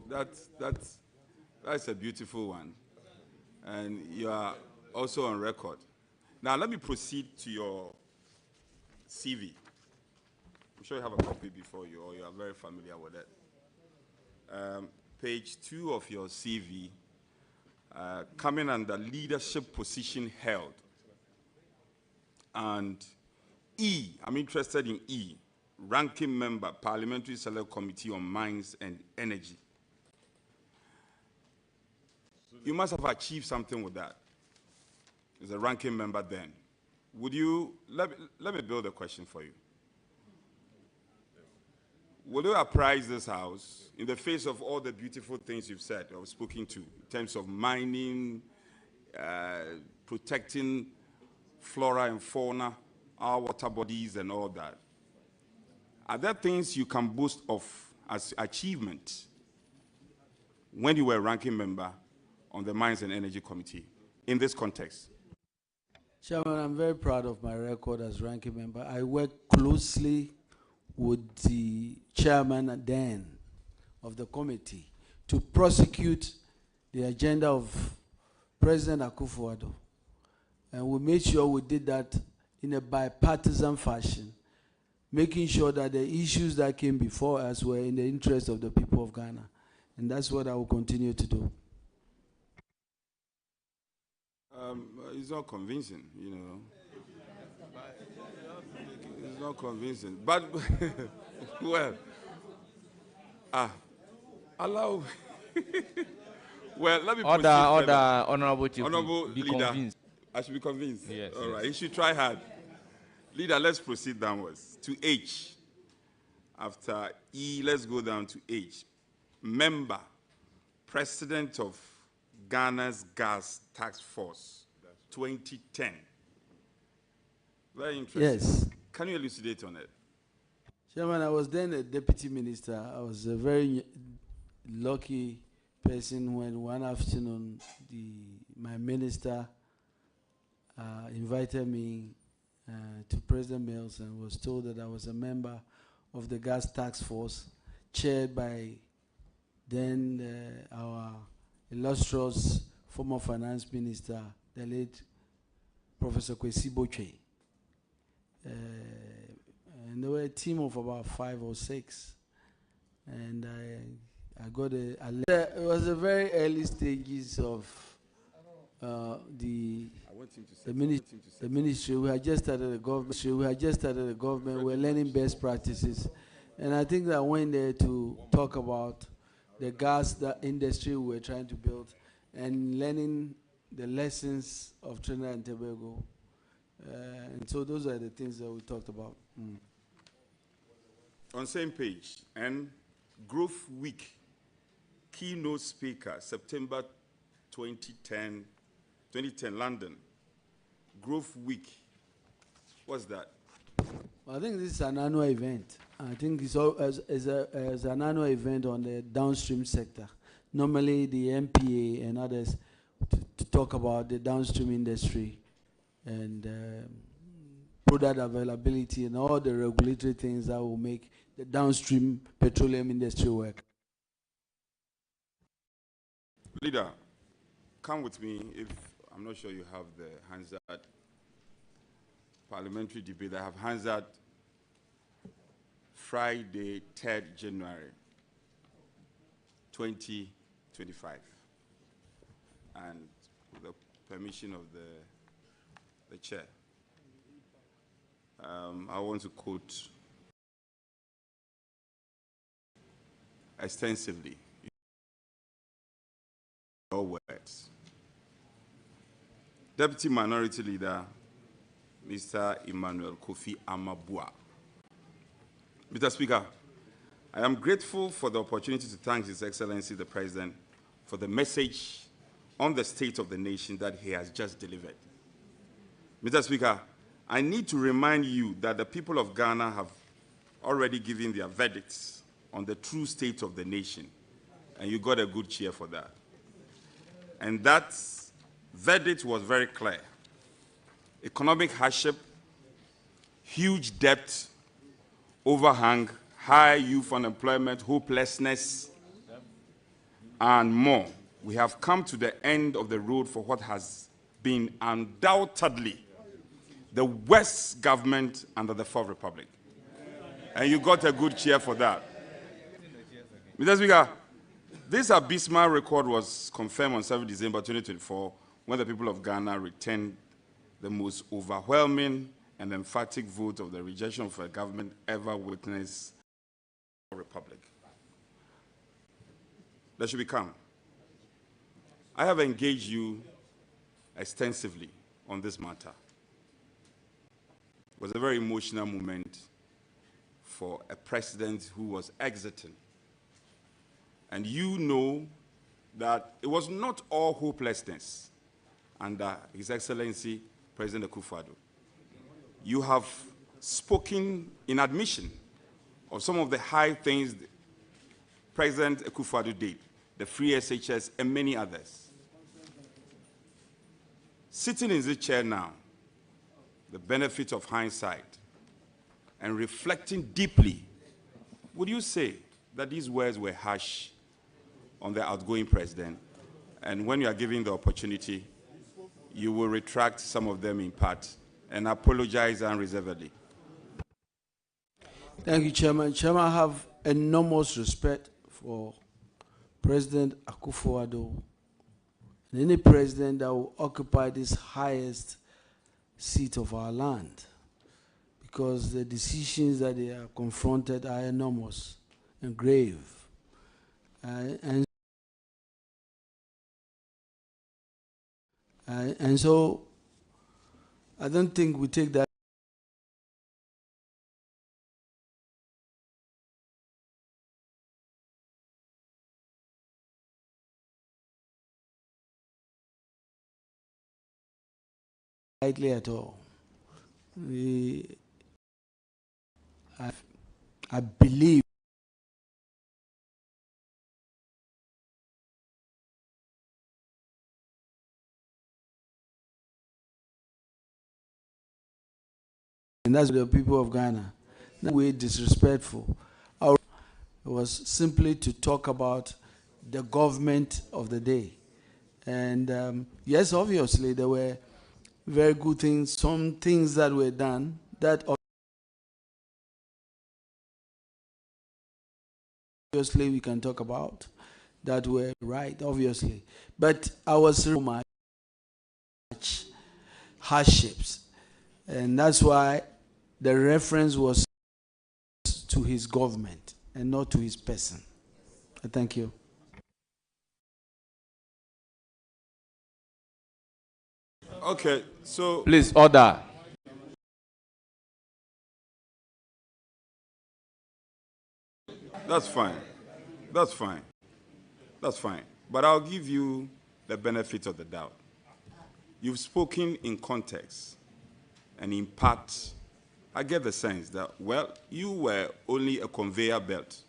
That's a beautiful one. And you are also on record. Now, let me proceed to your CV. I'm sure you have a copy before you, or you are very familiar with it. Page 2 of your CV, coming under leadership position held. And E, I'm interested in E, ranking member, Parliamentary Select Committee on Mines and Energy. You must have achieved something with that. As a ranking member then. Would you, let me build a question for you. Will you apprise this House in the face of all the beautiful things you've said or spoken to in terms of mining, protecting flora and fauna, our water bodies and all that? Are there things you can boast of as achievement when you were a ranking member on the Mines and Energy Committee in this context? Chairman, I'm very proud of my record as ranking member. I work closely with the chairman then of the committee to prosecute the agenda of President Akufo-Addo. And we made sure we did that in a bipartisan fashion, making sure that the issues that came before us were in the interest of the people of Ghana. And that's what I will continue to do. It's not convincing, you know. It's not convincing. But, well, allow. Well, let me proceed. Honorable Chief, Honorable be Leader, convinced. I should be convinced. Yes. All right, you should try hard. Leader, let's proceed downwards to H. After E, let's go down to H. Member, President of Ghana's Gas Task Force, 2010. Very interesting. Yes. Can you elucidate on it? Chairman, I was then a deputy minister. I was a very lucky person when one afternoon my minister invited me to President Mills and was told that I was a member of the Gas Task Force chaired by then our illustrious former finance minister, the late Professor Kwesi Botwe. And there were a team of about 5 or 6. And I got a letter. It was the very early stages of the ministry. We had just started the government. We were learning best practices. And I think that I went there to talk about the gas industry we were trying to build and learning the lessons of Trinidad and Tobago. And so those are the things that we talked about. On same page, and Growth Week, keynote speaker, September 2010, London. Growth Week, what's that? Well, I think this is an annual event. I think it's as an annual event on the downstream sector. Normally the MPA and others to talk about the downstream industry and product availability and all the regulatory things that will make the downstream petroleum industry work. Leader, come with me if I'm not sure you have the Hansard parliamentary debate. I have Hansard Friday, 3rd January 2025. And with the permission of the chair, I want to quote extensively your words. Deputy Minority Leader, Mr. Emmanuel Kofi Amabua. Mr. Speaker, I am grateful for the opportunity to thank His Excellency the President for the message on the state of the nation that he has just delivered. Mr. Speaker, I need to remind you that the people of Ghana have already given their verdicts on the true state of the nation, and you got a good cheer for that. And that verdict was very clear. Economic hardship, huge debt, overhang, high youth unemployment, hopelessness, and more, we have come to the end of the road for what has been undoubtedly the worst government under the Fourth Republic. And you got a good cheer for that. Mr. Speaker, this abysmal record was confirmed on 7 December 2024 when the people of Ghana returned the most overwhelming and emphatic vote of the rejection of a government ever witnessed in the Republic. There should be calm. I have engaged you extensively on this matter. It was a very emotional moment for a president who was exiting. And you know that it was not all hopelessness under His Excellency President Akufo-Addo. You have spoken in admission of some of the high things President Akufo-Addo did, the free SHS and many others. Sitting in this chair now, the benefit of hindsight, and reflecting deeply, would you say that these words were harsh on the outgoing president? And when you are given the opportunity, you will retract some of them in part and apologize unreservedly. Thank you, Chairman. Chairman, I have enormous respect for President Akufo-Addo and any president that will occupy this highest seat of our land, because the decisions that they are confronted are enormous and grave. And so I don't think we take that lightly at all. I believe and that's the people of Ghana. No way disrespectful. It was simply to talk about the government of the day. And yes, obviously, there were very good things, some things that were done that obviously we can talk about that were right, obviously. But I was so much hardships. And that's why the reference was to his government and not to his person. Thank you. Okay, so please order. That's fine. That's fine. That's fine. But I'll give you the benefit of the doubt. You've spoken in context, and in part, I get the sense that, well, you were only a conveyor belt,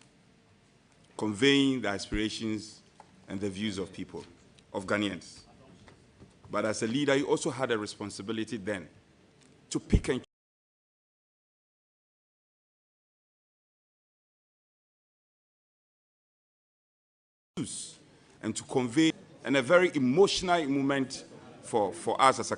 conveying the aspirations and the views of people, of Ghanaians. But as a leader, you also had a responsibility then to pick and choose and to convey, and a very emotional moment for us as a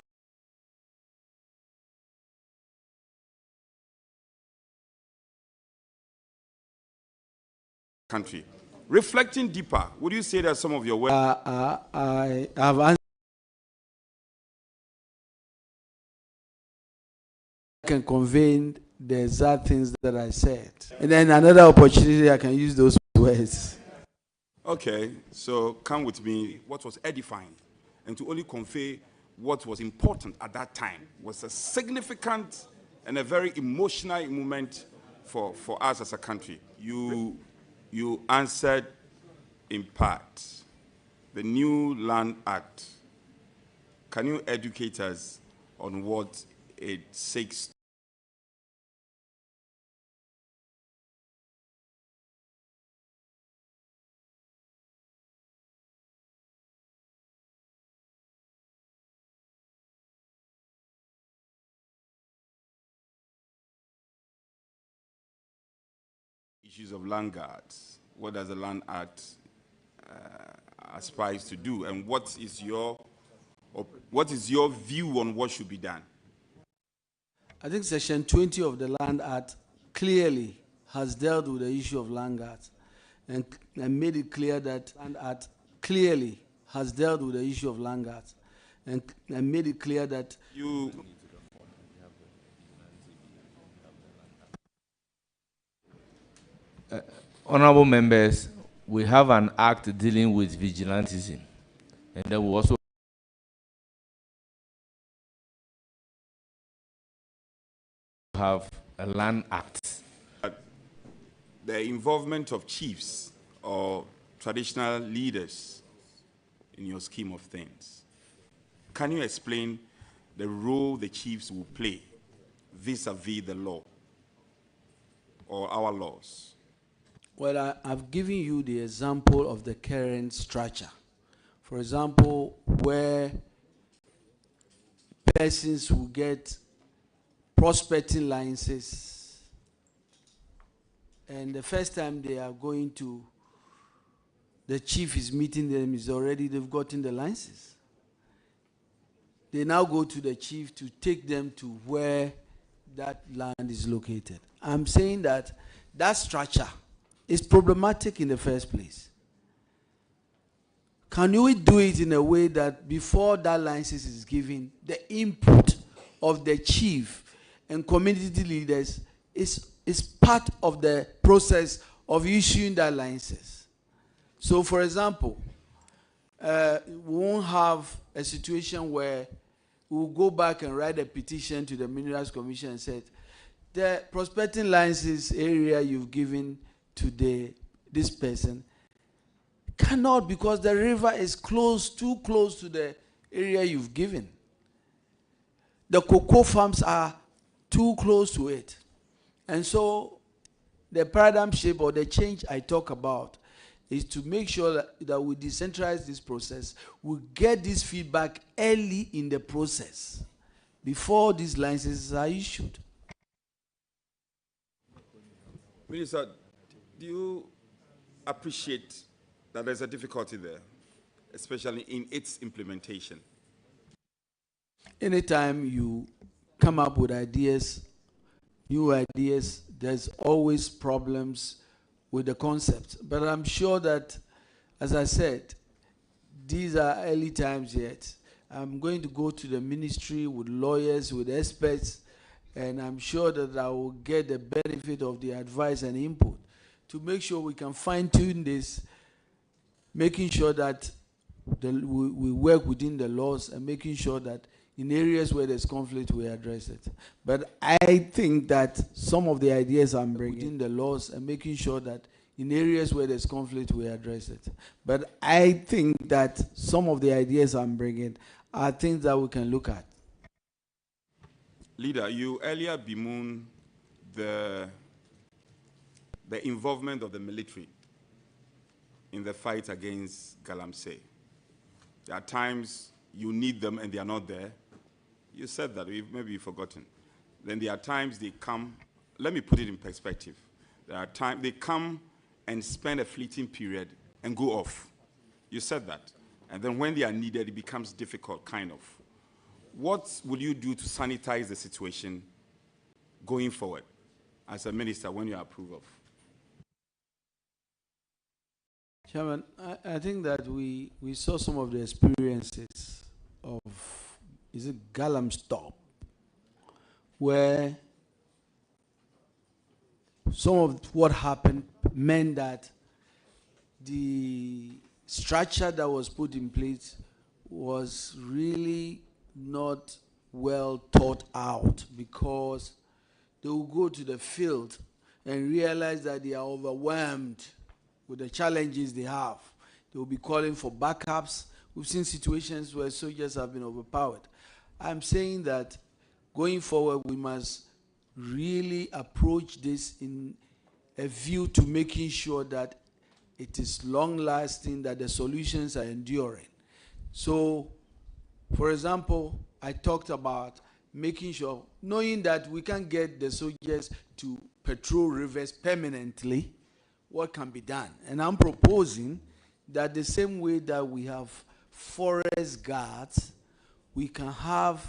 country. Reflecting deeper, would you say that some of your work I have answered can convey the exact things that I said. And then another opportunity I can use those words. Okay, so come with me. What was edifying, and to only convey what was important at that time, was a significant and a very emotional moment for us as a country. You answered in part. The new Land Act. Can you educate us on what it seeks? Issues of land guards. What does the Land Act aspires to do, and what is your view on what should be done? I think Section 20 of the Land Act clearly has dealt with the issue of land guards and made it clear that Land Act clearly has dealt with the issue of land guards and made it clear that Honorable members, we have an act dealing with vigilantism, and then we also have a land act. The involvement of chiefs or traditional leaders in your scheme of things. Can you explain the role the chiefs will play vis-a-vis the law or our laws? Well, I've given you the example of the current structure. For example, where persons will get prospecting licenses, and the first time they are going to, the chief is meeting them, is already they've gotten the license. They now go to the chief to take them to where that land is located. I'm saying that that structure is problematic in the first place. Can we do it in a way that before that license is given, the input of the chief and community leaders is part of the process of issuing that license? So, for example, we won't have a situation where we'll go back and write a petition to the Minerals Commission and say, the prospecting license area you've given to this person cannot, because the river is too close to the area you've given. The cocoa farms are too close to it. And so the paradigm shift or the change I talk about is to make sure that we decentralize this process. We get this feedback early in the process before these licenses are issued. Minister, do you appreciate that there's a difficulty there, especially in its implementation? Anytime you come up with ideas, new ideas, there's always problems with the concept. But I'm sure that, as I said, these are early times yet. I'm going to go to the ministry with lawyers, with experts, and I'm sure that I will get the benefit of the advice and input to make sure we can fine-tune this, making sure that we work within the laws and making sure that in areas where there's conflict, we address it. But I think that some of the ideas I'm bringing in the laws and making sure that in areas where there's conflict, we address it. But I think that some of the ideas I'm bringing are things that we can look at. Leader, you earlier bemoaned the involvement of the military in the fight against Galamsey. There are times you need them and they are not there. You said that, maybe you've forgotten. Then there are times they come, let me put it in perspective. There are times they come and spend a fleeting period and go off. You said that. And then when they are needed, it becomes difficult, kind of. What will you do to sanitize the situation going forward as a minister when you approve of? Chairman, I think that we saw some of the experiences of, is it Galamstop, where some of what happened meant that the structure that was put in place was really not well thought out, because they will go to the field and realize that they are overwhelmed with the challenges they have. They will be calling for backups. We've seen situations where soldiers have been overpowered. I'm saying that going forward, we must really approach this in a view to making sure that it is long-lasting, that the solutions are enduring. So, for example, I talked about making sure, knowing that we can't get the soldiers to patrol rivers permanently, what can be done? And I'm proposing that the same way that we have forest guards, we can have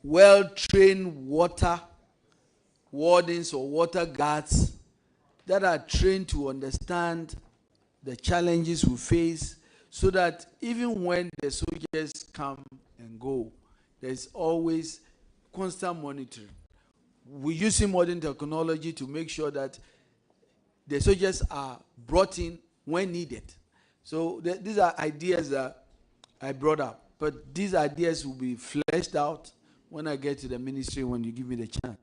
well-trained water wardens or water guards that are trained to understand the challenges we face, so that even when the soldiers come and go, there's always constant monitoring. We're using modern technology to make sure that the soldiers are brought in when needed. So these are ideas that I brought up, but these ideas will be fleshed out when I get to the ministry, when you give me the chance.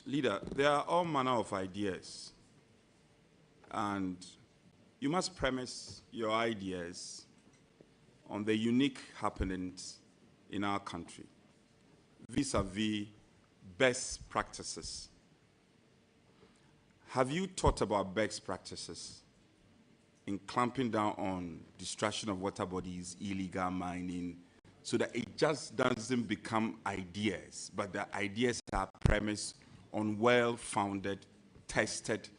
Leader, there are all manner of ideas, and you must premise your ideas on the unique happenings in our country, vis-a-vis best practices. Have you thought about best practices in clamping down on destruction of water bodies, illegal mining, so that it just doesn't become ideas, but the ideas are premised on well-founded, tested,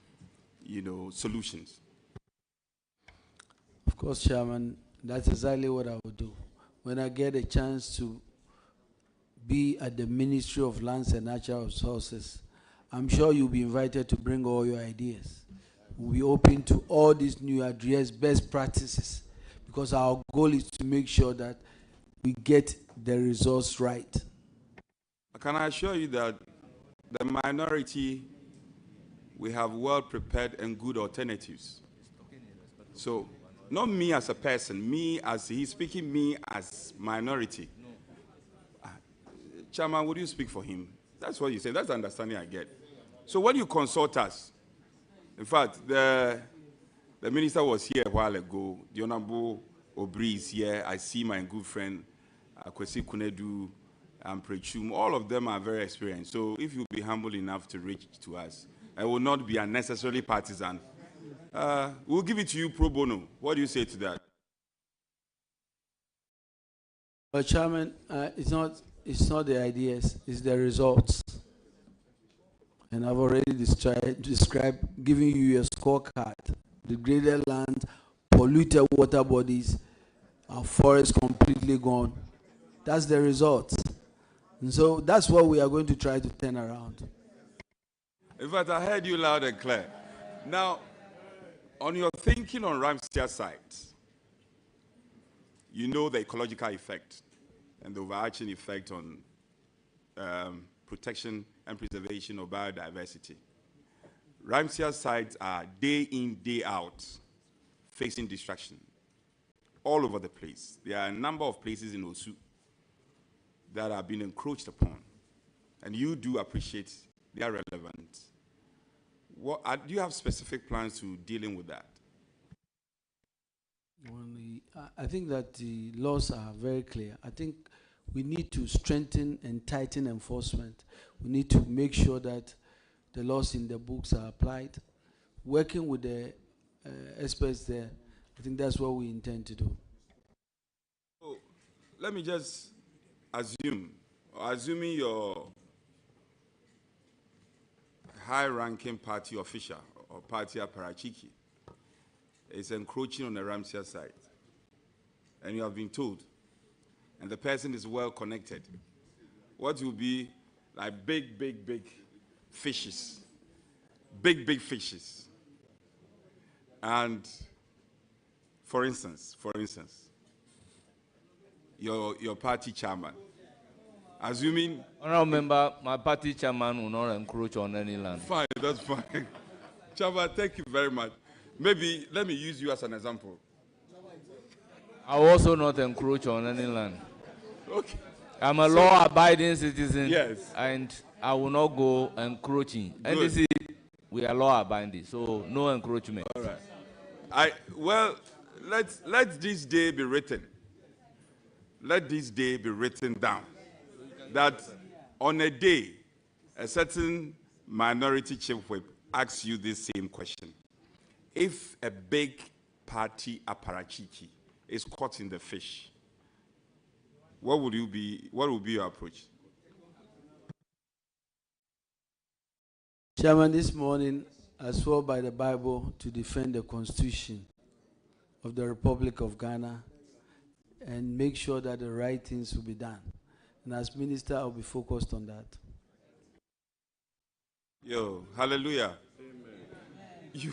solutions? Of course, Chairman, that's exactly what I would do. When I get a chance to be at the Ministry of Lands and Natural Resources, I'm sure you'll be invited to bring all your ideas. We'll be open to all these new ideas, best practices, because our goal is to make sure that we get the results right. Can I assure you that the minority, we have well-prepared and good alternatives? So, not me as a person, he's speaking me as minority. Chairman, would you speak for him? That's what you say. That's the understanding I get. So when you consult us, in fact, the minister was here a while ago. The Honorable Obri is here. I see my good friend Kwesi Kunedu and Prechum. All of them are very experienced. So if you'll be humble enough to reach to us, I will not be unnecessarily partisan. We'll give it to you pro bono. What do you say to that? But Chairman, it's not the ideas, it's the results. And I've already described giving you your scorecard. Degraded land, polluted water bodies, our forests completely gone. That's the results. And so that's what we are going to try to turn around. In fact, I heard you loud and clear. Now, on your thinking on Ramsey site, you know the ecological effect and the overarching effect on protection and preservation of biodiversity. Ramsey sites are day in, day out facing destruction all over the place. There are a number of places in Osu that are being encroached upon, and you do appreciate they are relevant. Do you have specific plans to dealing with that? I think that the laws are very clear. I think we need to strengthen and tighten enforcement. We need to make sure that the laws in the books are applied. Working with the experts there, I think that's what we intend to do. So, let me just assuming your high-ranking party official or party apparatchiki is encroaching on the Ramsey site, and you have been told, and the person is well connected, what will be like big fishes, big fishes, and for instance, your party chairman, assuming... Honorable member, my party chairman will not encroach on any land. Fine, that's fine. Chairman, thank you very much. Maybe let me use you as an example. I will also not encroach on any land. Okay. I'm a law-abiding citizen. Yes. And I will not go encroaching. Good. NDC, we are law-abiding, so no encroachment. All right. Well, let this day be written. Let this day be written down. That on a day, a certain minority chief whip asks you this same question. If a big party apparatchiki is caught in the fish, what would be your approach? Chairman, this morning I swore by the Bible to defend the Constitution of the Republic of Ghana and make sure that the right things will be done. And as minister, I'll be focused on that. Yo, hallelujah. You,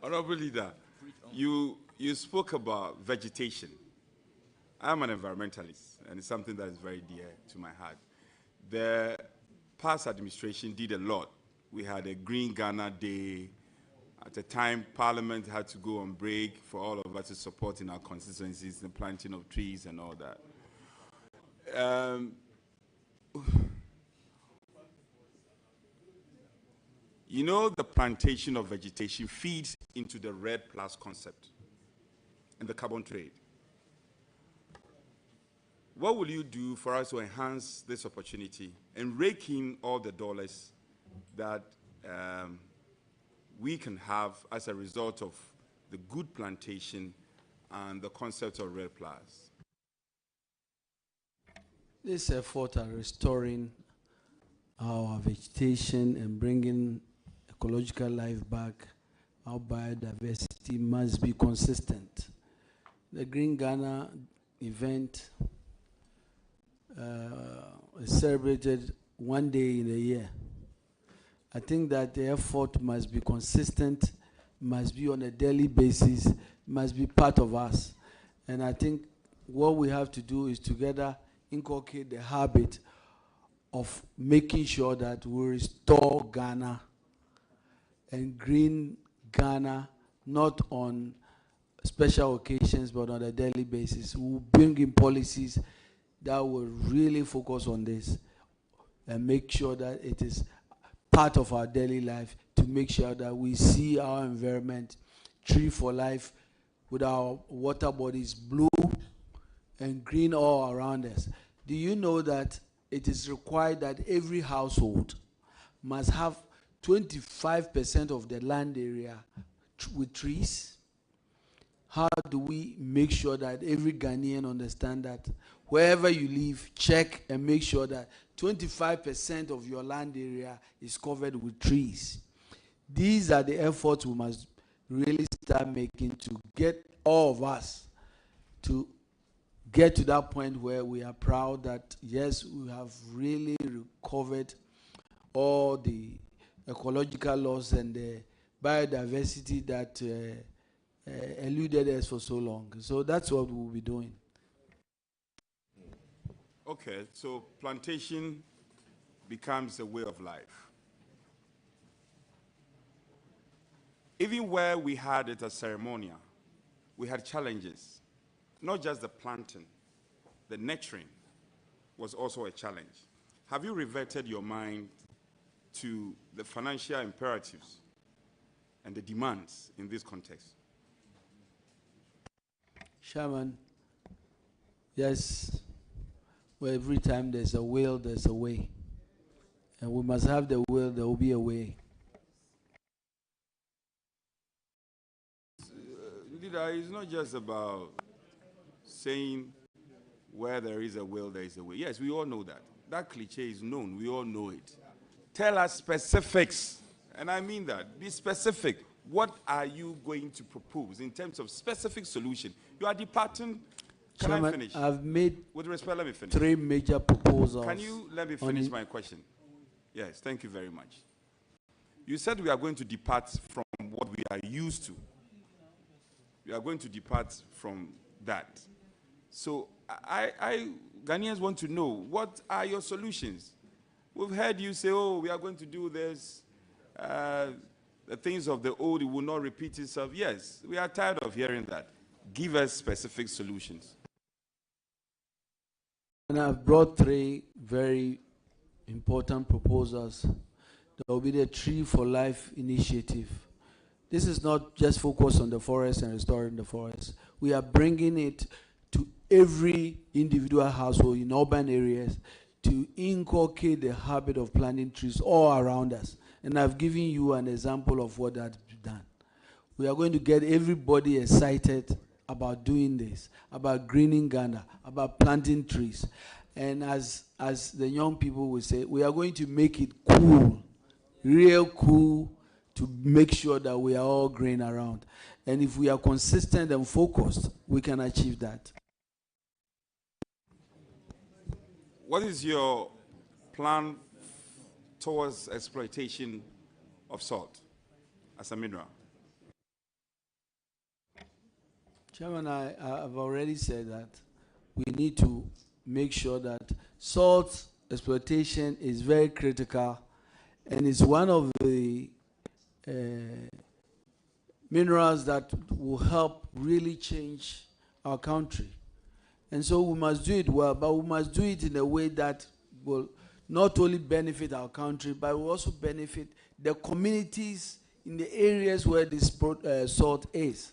Honorable Leader, you spoke about vegetation. I'm an environmentalist, and it's something that is very dear to my heart. The past administration did a lot. We had a Green Ghana Day. At the time, Parliament had to go on break for all of us to support in our constituencies, the planting of trees and all that. You know, the plantation of vegetation feeds into the REDD+ concept and the carbon trade. What will you do for us to enhance this opportunity and rake in all the dollars that we can have as a result of the good plantation and the concept of REDD+? This effort at restoring our vegetation and bringing ecological life back, our biodiversity must be consistent. The Green Ghana event is celebrated one day in a year. I think that the effort must be consistent, must be on a daily basis, must be part of us. And I think what we have to do is together inculcate the habit of making sure that we restore Ghana and green Ghana, not on special occasions, but on a daily basis. We'll bring in policies that will really focus on this and make sure that it is part of our daily life, to make sure that we see our environment, tree for life, with our water bodies blue and green all around us. Do you know that it is required that every household must have 25% of the land area with trees? How do we make sure that every Ghanaian understand that wherever you live, check and make sure that 25% of your land area is covered with trees? These are the efforts we must really start making to get all of us to get to that point where we are proud that, yes, we have really recovered all the ecological loss and the biodiversity that eluded us for so long. So that's what we'll be doing. Okay, so plantation becomes a way of life. Even where we had it as ceremonial, we had challenges. Not just the planting, the nurturing was also a challenge. Have you reverted your mind to the financial imperatives and the demands in this context? Chairman, yes, well, every time there's a will, there's a way. And we must have the will, there will be a way. Leader, it's not just about saying where there is a will, there is a way. Yes, we all know that. That cliche is known. We all know it. Tell us specifics. And I mean that. Be specific. What are you going to propose in terms of specific solution? You are departing. Can Chairman, I finish? I've made With respect, let me finish. 3 major proposals. Can you let me finish my question? Yes, thank you very much. You said we are going to depart from what we are used to. We are going to depart from that. So Ghanaians want to know, what are your solutions? We've heard you say, oh, we are going to do this. The things of the old, it will not repeat itself. Yes, we are tired of hearing that. Give us specific solutions. And I've brought 3 very important proposals. There will be the Tree for Life initiative. This is not just focused on the forest and restoring the forest. We are bringing it to every individual household in urban areas to inculcate the habit of planting trees all around us. And I've given you an example of what that's done. We are going to get everybody excited about doing this, about greening Ghana, about planting trees. And as the young people will say, we are going to make it cool real cool to make sure that we are all green around. And if we are consistent and focused, we can achieve that. What is your plan towards exploitation of salt as a mineral? Chairman, I've already said that we need to make sure that salt exploitation is very critical and is one of the minerals that will help really change our country. And so we must do it well, but we must do it in a way that will not only benefit our country, but will also benefit the communities in the areas where this salt is.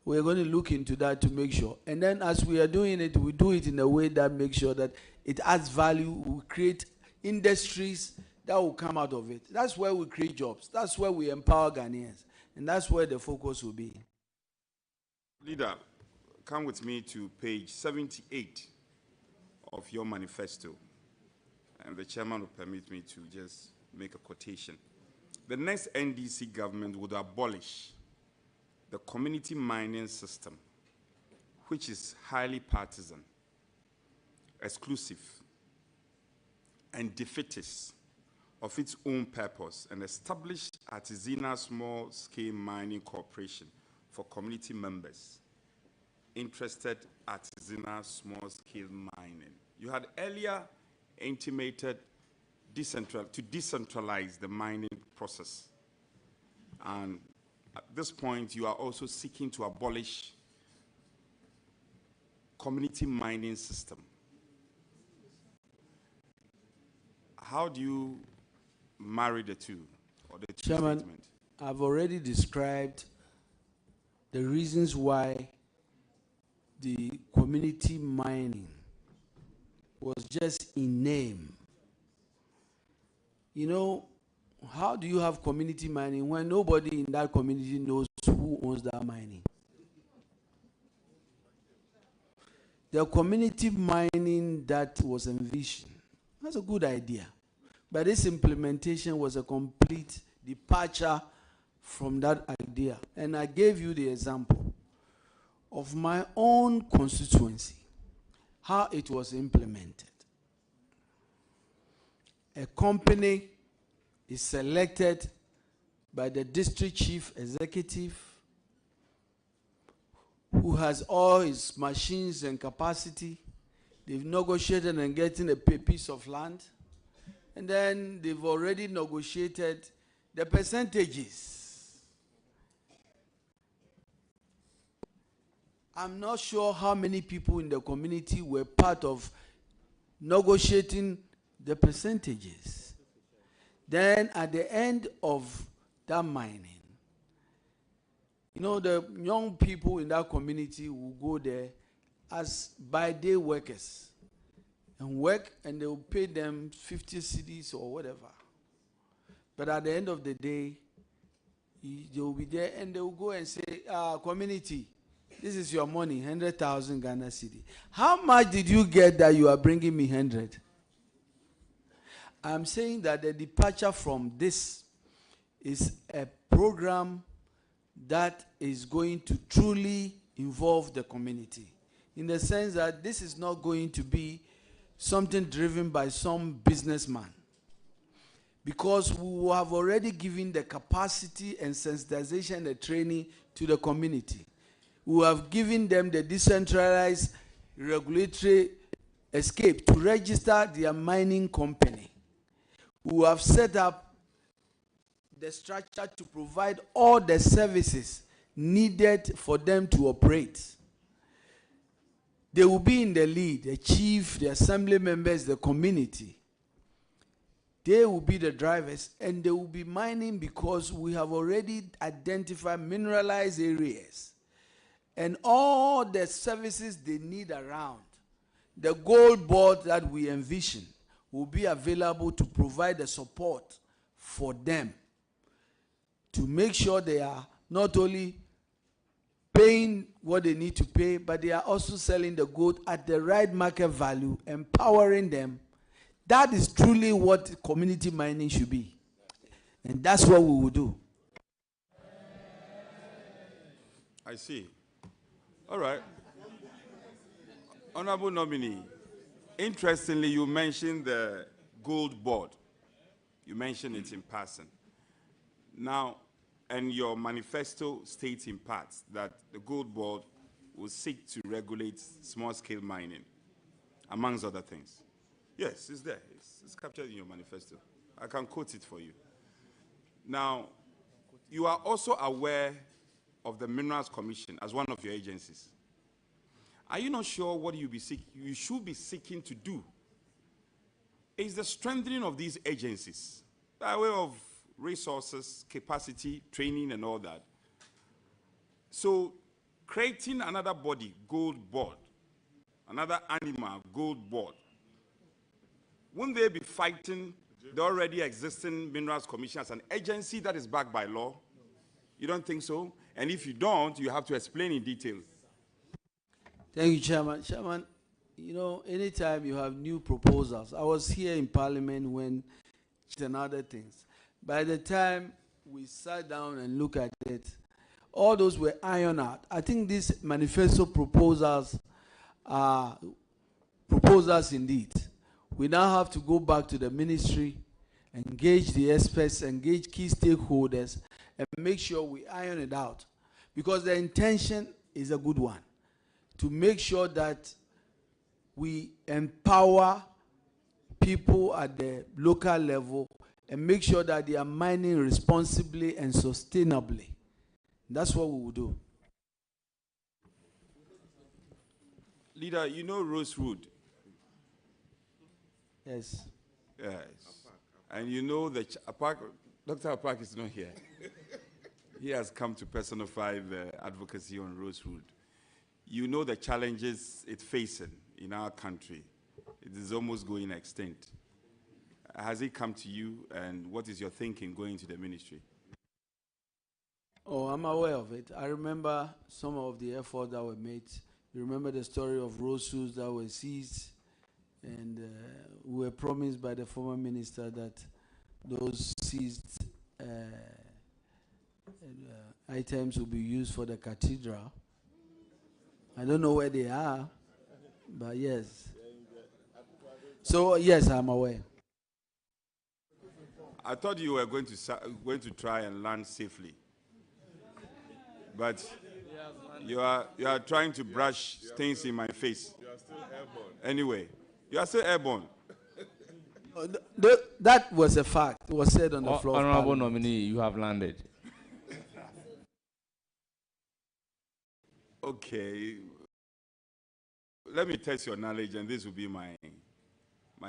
We're going to look into that to make sure. And then as we are doing it, we do it in a way that makes sure that it adds value. We create industries that will come out of it. That's where we create jobs. That's where we empower Ghanaians. And that's where the focus will be. Leader, come with me to page 78 of your manifesto. And the chairman will permit me to just make a quotation. The next NDC government would abolish the community mining system, which is highly partisan, exclusive, and defeatist of its own purpose, and establish artisanal small-scale mining corporation for community members interested artisanal small-scale mining. You had earlier intimated to decentralize the mining process. And at this point, you are also seeking to abolish community mining system. How do you marry the two, or the two Chairman, statements? I've already described the reasons why the community mining was just in name. You know, how do you have community mining when nobody in that community knows who owns that mining? The community mining that was envisioned, that's a good idea. But this implementation was a complete departure from that idea. And I gave you the example of my own constituency, how it was implemented. A company is selected by the district chief executive, who has all his machines and capacity. They've negotiated and getting a piece of land. And then they've already negotiated the percentages. I'm not sure how many people in the community were part of negotiating the percentages. Then at the end of that mining, you know, the young people in that community will go there as by-day workers and work, and they will pay them 50 cedis or whatever. But at the end of the day, they will be there and they will go and say, community, this is your money, 100,000 Ghana cedi. How much did you get that you are bringing me 100? I'm saying that the departure from this is a program that is going to truly involve the community, in the sense that this is not going to be something driven by some businessman, because we have already given the capacity and sensitization and training to the community. We have given them the decentralized regulatory escape to register their mining company. We have set up the structure to provide all the services needed for them to operate. They will be in the lead, the chief, the assembly members, the community. They will be the drivers, and they will be mining because we have already identified mineralized areas and all the services they need around. The gold board that we envision will be available to provide the support for them to make sure they are not only paying what they need to pay, but they are also selling the gold at the right market value, empowering them. That is truly what community mining should be. And that's what we will do. I see. All right. Honorable nominee, interestingly, you mentioned the gold board. You mentioned it in passing. Now, and your manifesto states in part that the gold board will seek to regulate small-scale mining, amongst other things. Yes, it's there. It's captured in your manifesto. I can quote it for you. Now, you are also aware of the Minerals Commission as one of your agencies. Are you not sure what you should be seeking to do? Is the strengthening of these agencies by way of resources, capacity, training, and all that. So, creating another body, gold board, another animal, gold board, wouldn't they be fighting the already existing Minerals Commission as an agency that is backed by law? You don't think so? And if you don't, you have to explain in detail. Thank you, Chairman. Chairman, you know, anytime you have new proposals, I was here in Parliament when and other things. By the time we sat down and looked at it, all those were ironed out. I think these manifesto proposals are proposals indeed. We now have to go back to the ministry, engage the experts, engage key stakeholders, and make sure we iron it out. Because the intention is a good one, to make sure that we empower people at the local level and make sure that they are mining responsibly and sustainably. That's what we will do. Leader, you know Rosewood? Yes. Yes. And you know that Dr. Apak is not here. He has come to personify the advocacy on Rosewood. You know the challenges it's facing in our country. It is almost going extinct. Has it come to you, and what is your thinking going to the ministry? Oh, I'm aware of it. I remember some of the efforts that were made. You remember the story of rosewoods that were seized, and we were promised by the former minister that those seized items will be used for the cathedral. I don't know where they are, but yes. So yes, I'm aware. I thought you were going to try and land safely, but you are trying to brush things in my face. You are still airborne. Anyway, you are still airborne. That was a fact. It was said on the floor. Honorable nominee, you have landed. Okay. Let me test your knowledge, and this will be my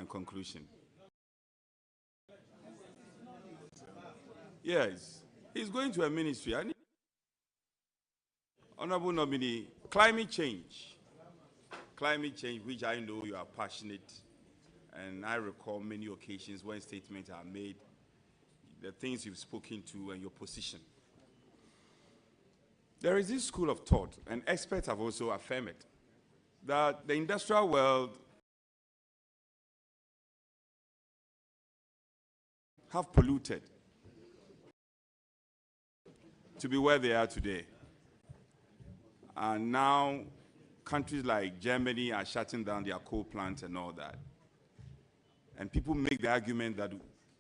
conclusion. Yes, he's going to a ministry. Honorable nominee, climate change, which I know you are passionate, and I recall many occasions when statements are made, the things you've spoken to and your position. There is this school of thought, and experts have also affirmed it, that the industrial world have polluted to be where they are today. And now countries like Germany are shutting down their coal plants and all that. And people make the argument that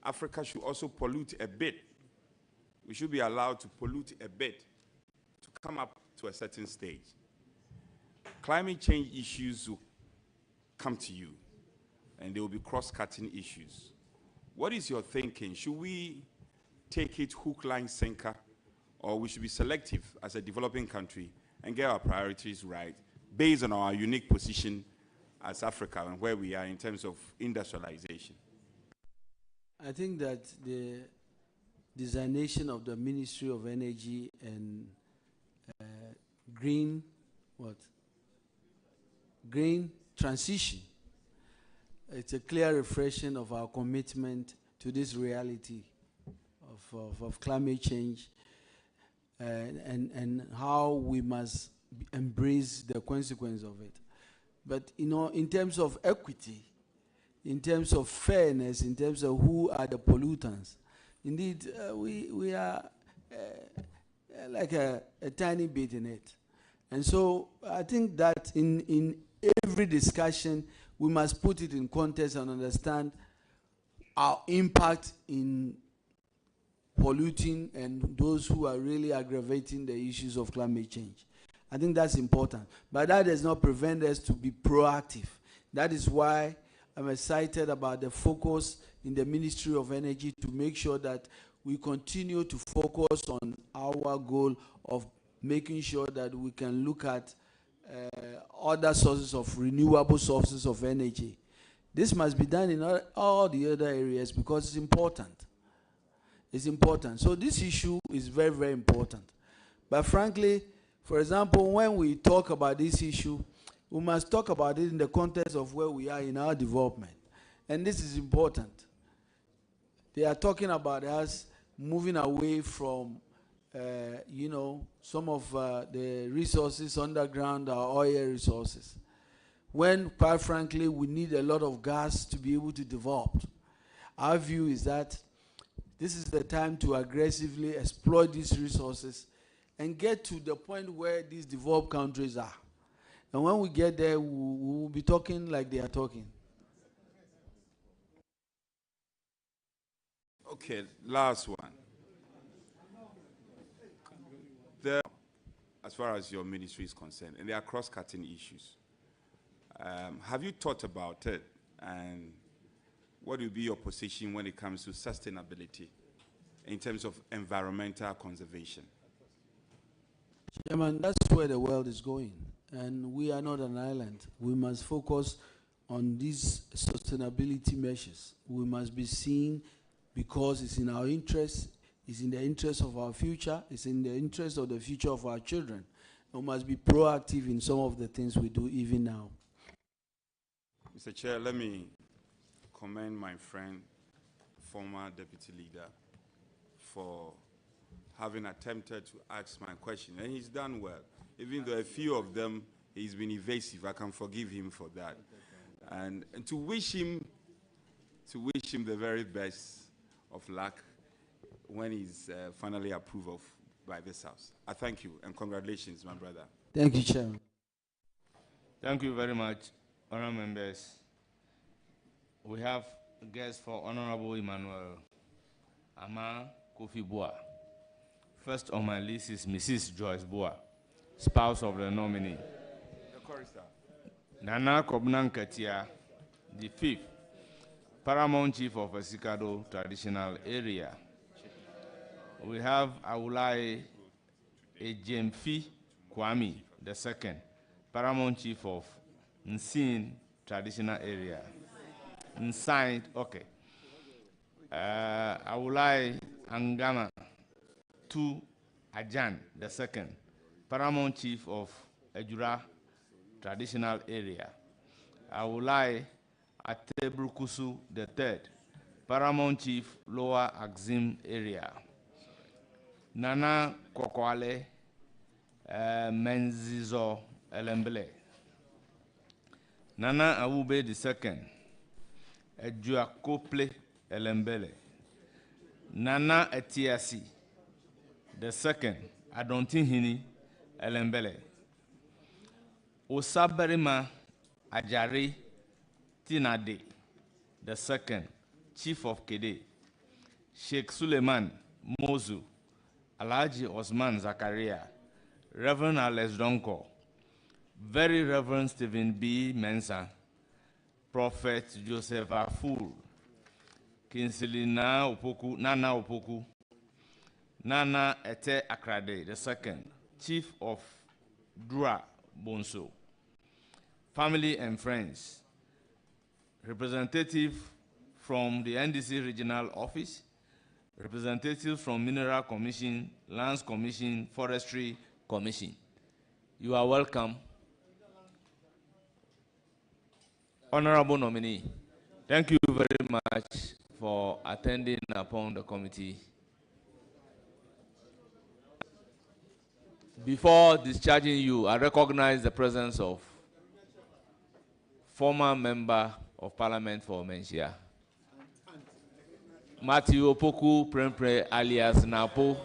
Africa should also pollute a bit. We should be allowed to pollute a bit to come up to a certain stage. Climate change issues will come to you, and they will be cross-cutting issues. What is your thinking? Should we take it hook, line, sinker, or we should be selective as a developing country and get our priorities right based on our unique position as Africa and where we are in terms of industrialization? I think that the designation of the Ministry of Energy and green transition, it's a clear reflection of our commitment to this reality of climate change and how we must embrace the consequence of it. But, you know, in terms of equity, in terms of fairness, in terms of who are the pollutants, Indeed, we are like a tiny bit in it. And so I think that in every discussion, we must put it in context and understand our impact in polluting and those who are really aggravating the issues of climate change. I think that's important. But that does not prevent us to be proactive. That is why I'm excited about the focus in the Ministry of Energy to make sure that we continue to focus on our goal of making sure that we can look at other sources of renewable sources of energy. This must be done in all the other areas because it's important. It's important. So this issue is very, very important. But frankly, for example, when we talk about this issue, we must talk about it in the context of where we are in our development. And this is important. They are talking about us moving away from, some of the resources underground, our oil resources. When, quite frankly, we need a lot of gas to be able to develop. Our view is that this is the time to aggressively exploit these resources and get to the point where these developed countries are. And when we get there, we will be talking like they are talking. Okay, last one. As far as your ministry is concerned, and they are cross-cutting issues. Have you thought about it? And what will be your position when it comes to sustainability in terms of environmental conservation? Chairman, that's where the world is going. And we are not an island. We must focus on these sustainability measures. We must be seen because it's in our interest, it's in the interest of our future, it's in the interest of the future of our children. We must be proactive in some of the things we do even now. Mr. Chair, let me commend my friend, former deputy leader, for having attempted to ask my question. And he's done well. Even though a few of them, he's been evasive, I can forgive him for that. And to wish him the very best of luck when he's finally approved of by this House. I thank you, and congratulations, my brother. Thank you, Chairman. Thank you very much, honourable members. We have a guest for Honourable Emmanuel Ama Kofi Boa. First on my list is Mrs. Joyce Boa, spouse of the nominee. The chorister. Nana Kobnan Katia, the fifth, Paramount Chief of Esikado Traditional Area. We have Aulai Ejemfi Kwame, the second, Paramount Chief of Nsin Traditional Area. Nsin, okay. Aulai Angama Tu Ajan, the second, Paramount Chief of Ejura Traditional Area. Aulai Atebrukusu, the third, Paramount Chief Lower Axim Area. Nana Kokwale Menzizo Elembele. Nana Awube the second, Ejuakople Elembele. Nana Etiasi the second, Adontinhini Elembele. Osaberima Ajari Tinade the second, Chief of Kede. Sheikh Suleiman Mozu, Alhaji Osman Zakaria, Reverend Alex Donko, Very Reverend Stephen B. Mensah, Prophet Joseph Aful, Kinsley Nana Opoku, Nana Ete Akrade, the second, Chief of Dura Bonso, family and friends, representative from the NDC Regional Office, representatives from Mineral Commission, Lands Commission, Forestry Commission. You are welcome. Honorable nominee, thank you very much for attending upon the committee. Before discharging you, I recognize the presence of former member of Parliament for Menchia, Matthew Opoku Prempre alias Napo.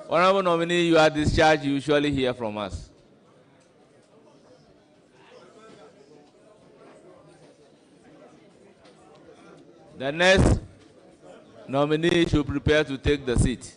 Honorable nominee, you are discharged. You usually hear from us. The next nominee should prepare to take the seat.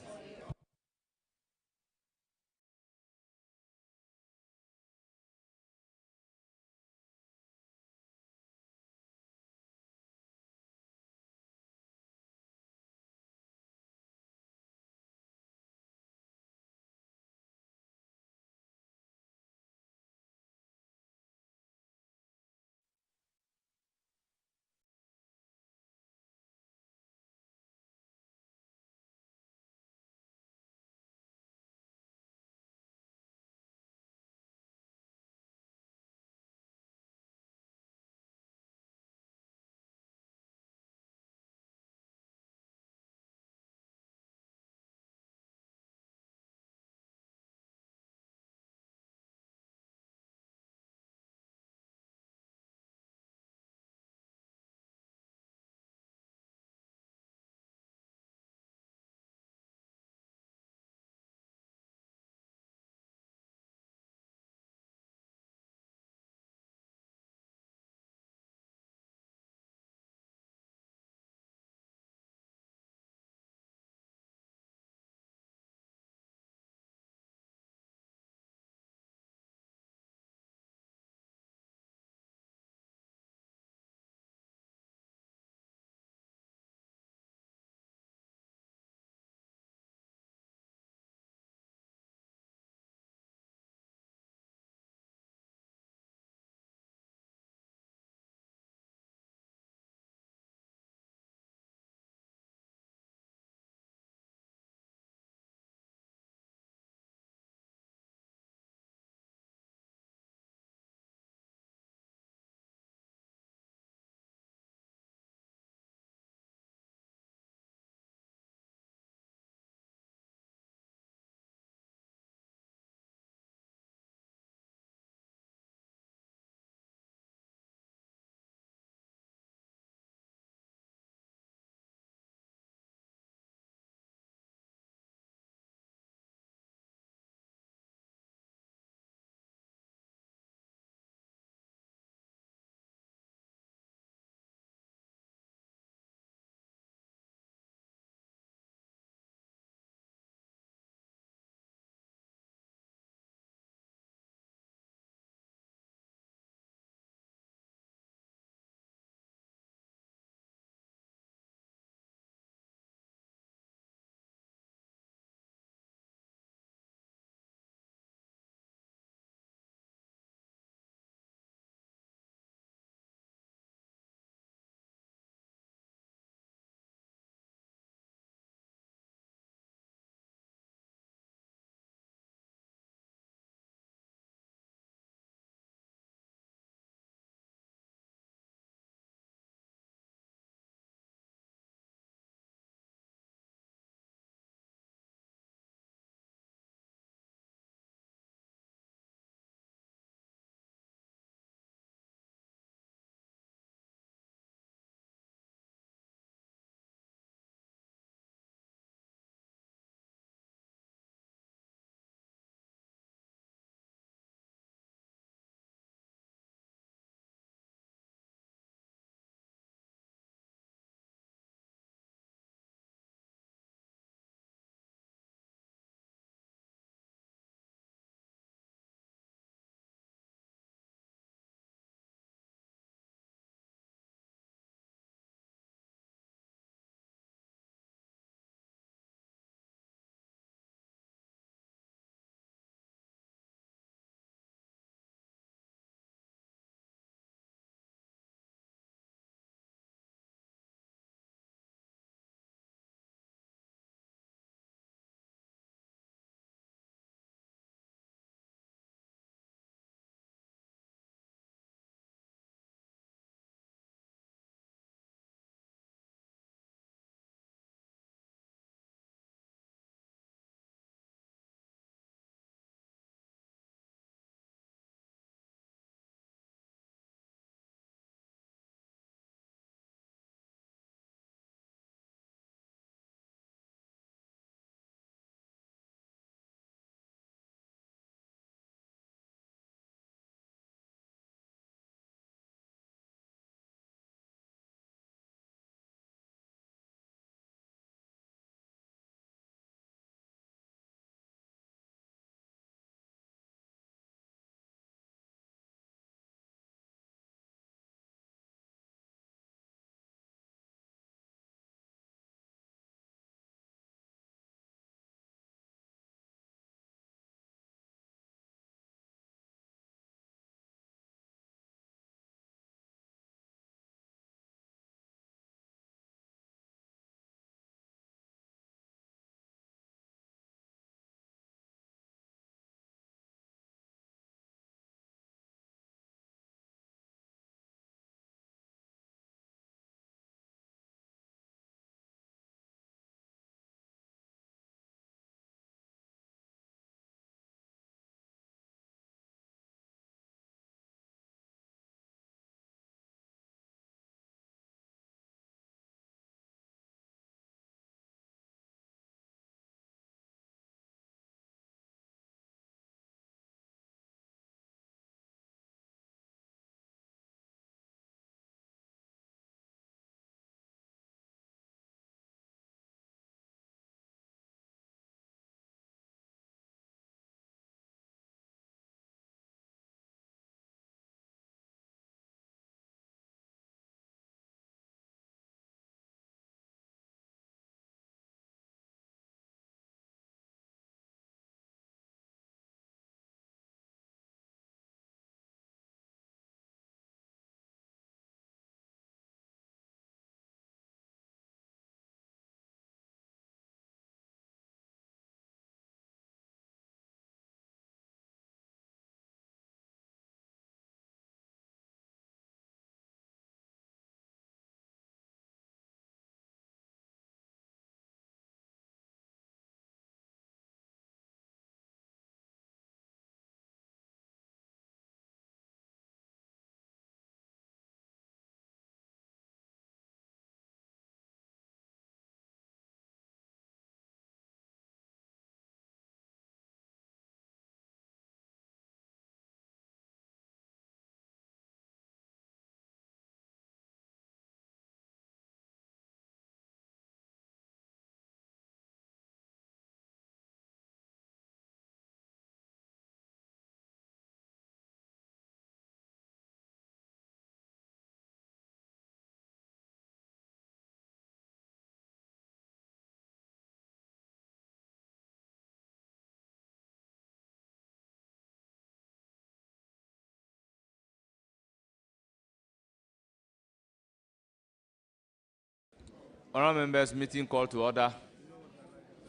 Honourable members, meeting call to order.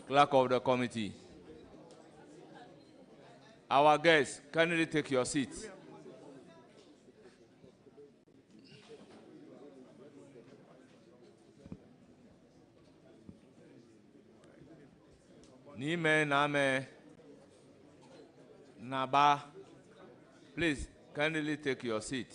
Clerk of the committee. Our guests, kindly take your seats. Nime Name Naba, please kindly take your seat.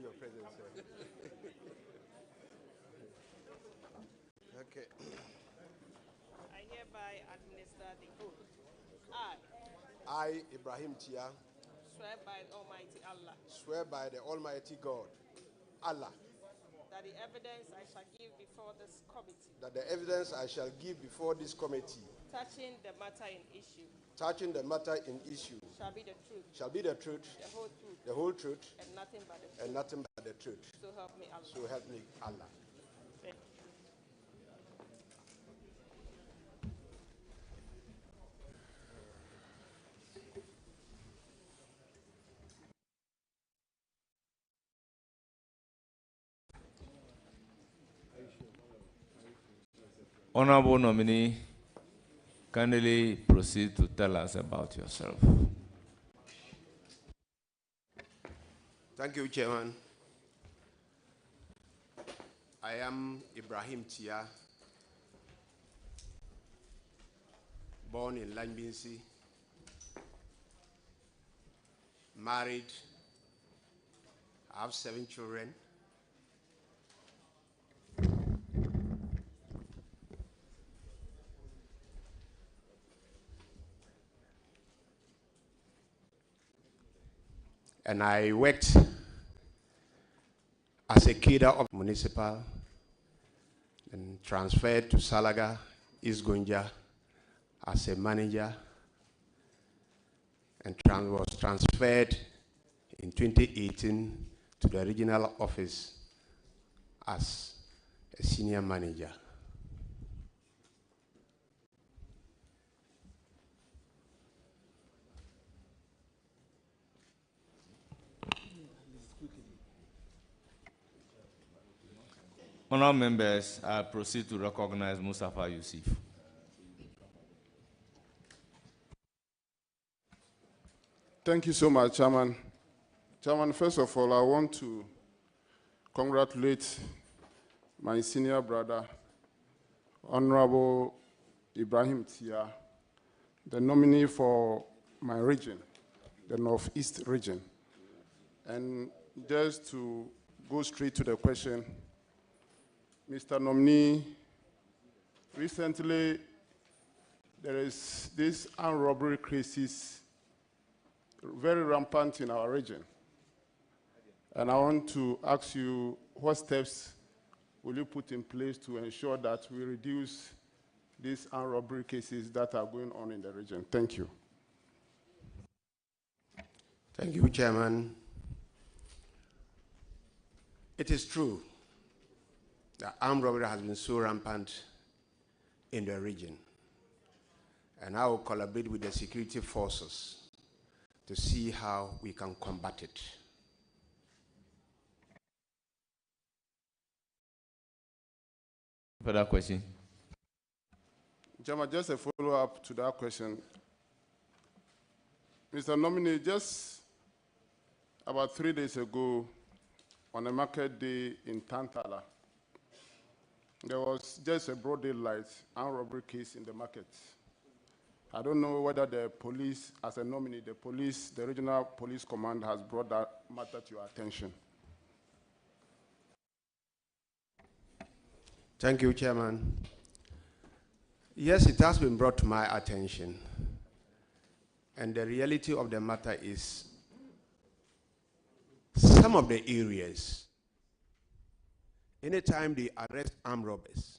Your presence, sir. Okay. I hereby administer the oath. I, Ibrahim Tia, Swear by Almighty Allah swear by the Almighty God, Allah, that the evidence I shall give before this committee that the evidence I shall give before this committee touching the matter in issue shall be the truth, the whole truth, and nothing but the truth. and nothing but the truth. So help me Allah. So help me Allah. Thank you. Honourable nominee, kindly proceed to tell us about yourself. Thank you, Chairman. I am Ibrahim Tia, born in Lanbinsi, married, I have 7 children. And I worked as a cadre of municipal and transferred to Salaga, East Gonja as a manager, and was transferred in 2018 to the regional office as a senior manager. Honourable members, I proceed to recognize Mustafa Yusuf. Thank you so much, Chairman. Chairman, first of all, I want to congratulate my senior brother, Honorable Ibrahim Tia, the nominee for my region, the Northeast region. And just to go straight to the question, Mr. Nominee, recently there is this armed robbery crisis very rampant in our region. And I want to ask you, what steps will you put in place to ensure that we reduce these armed robbery cases that are going on in the region? Thank you. Thank you, Chairman. It is true that armed robbery has been so rampant in the region. And I will collaborate with the security forces to see how we can combat it. Further question? Chairman, just a follow-up to that question. Mr. Nominee, just about 3 days ago, on a market day in Tantala, there was just a broad daylight armed robbery case in the market. I don't know whether the police, as a nominee, the regional police command has brought that matter to your attention. Thank you, Chairman. Yes, it has been brought to my attention. And the reality of the matter is some of the areas, anytime they arrest armed robbers,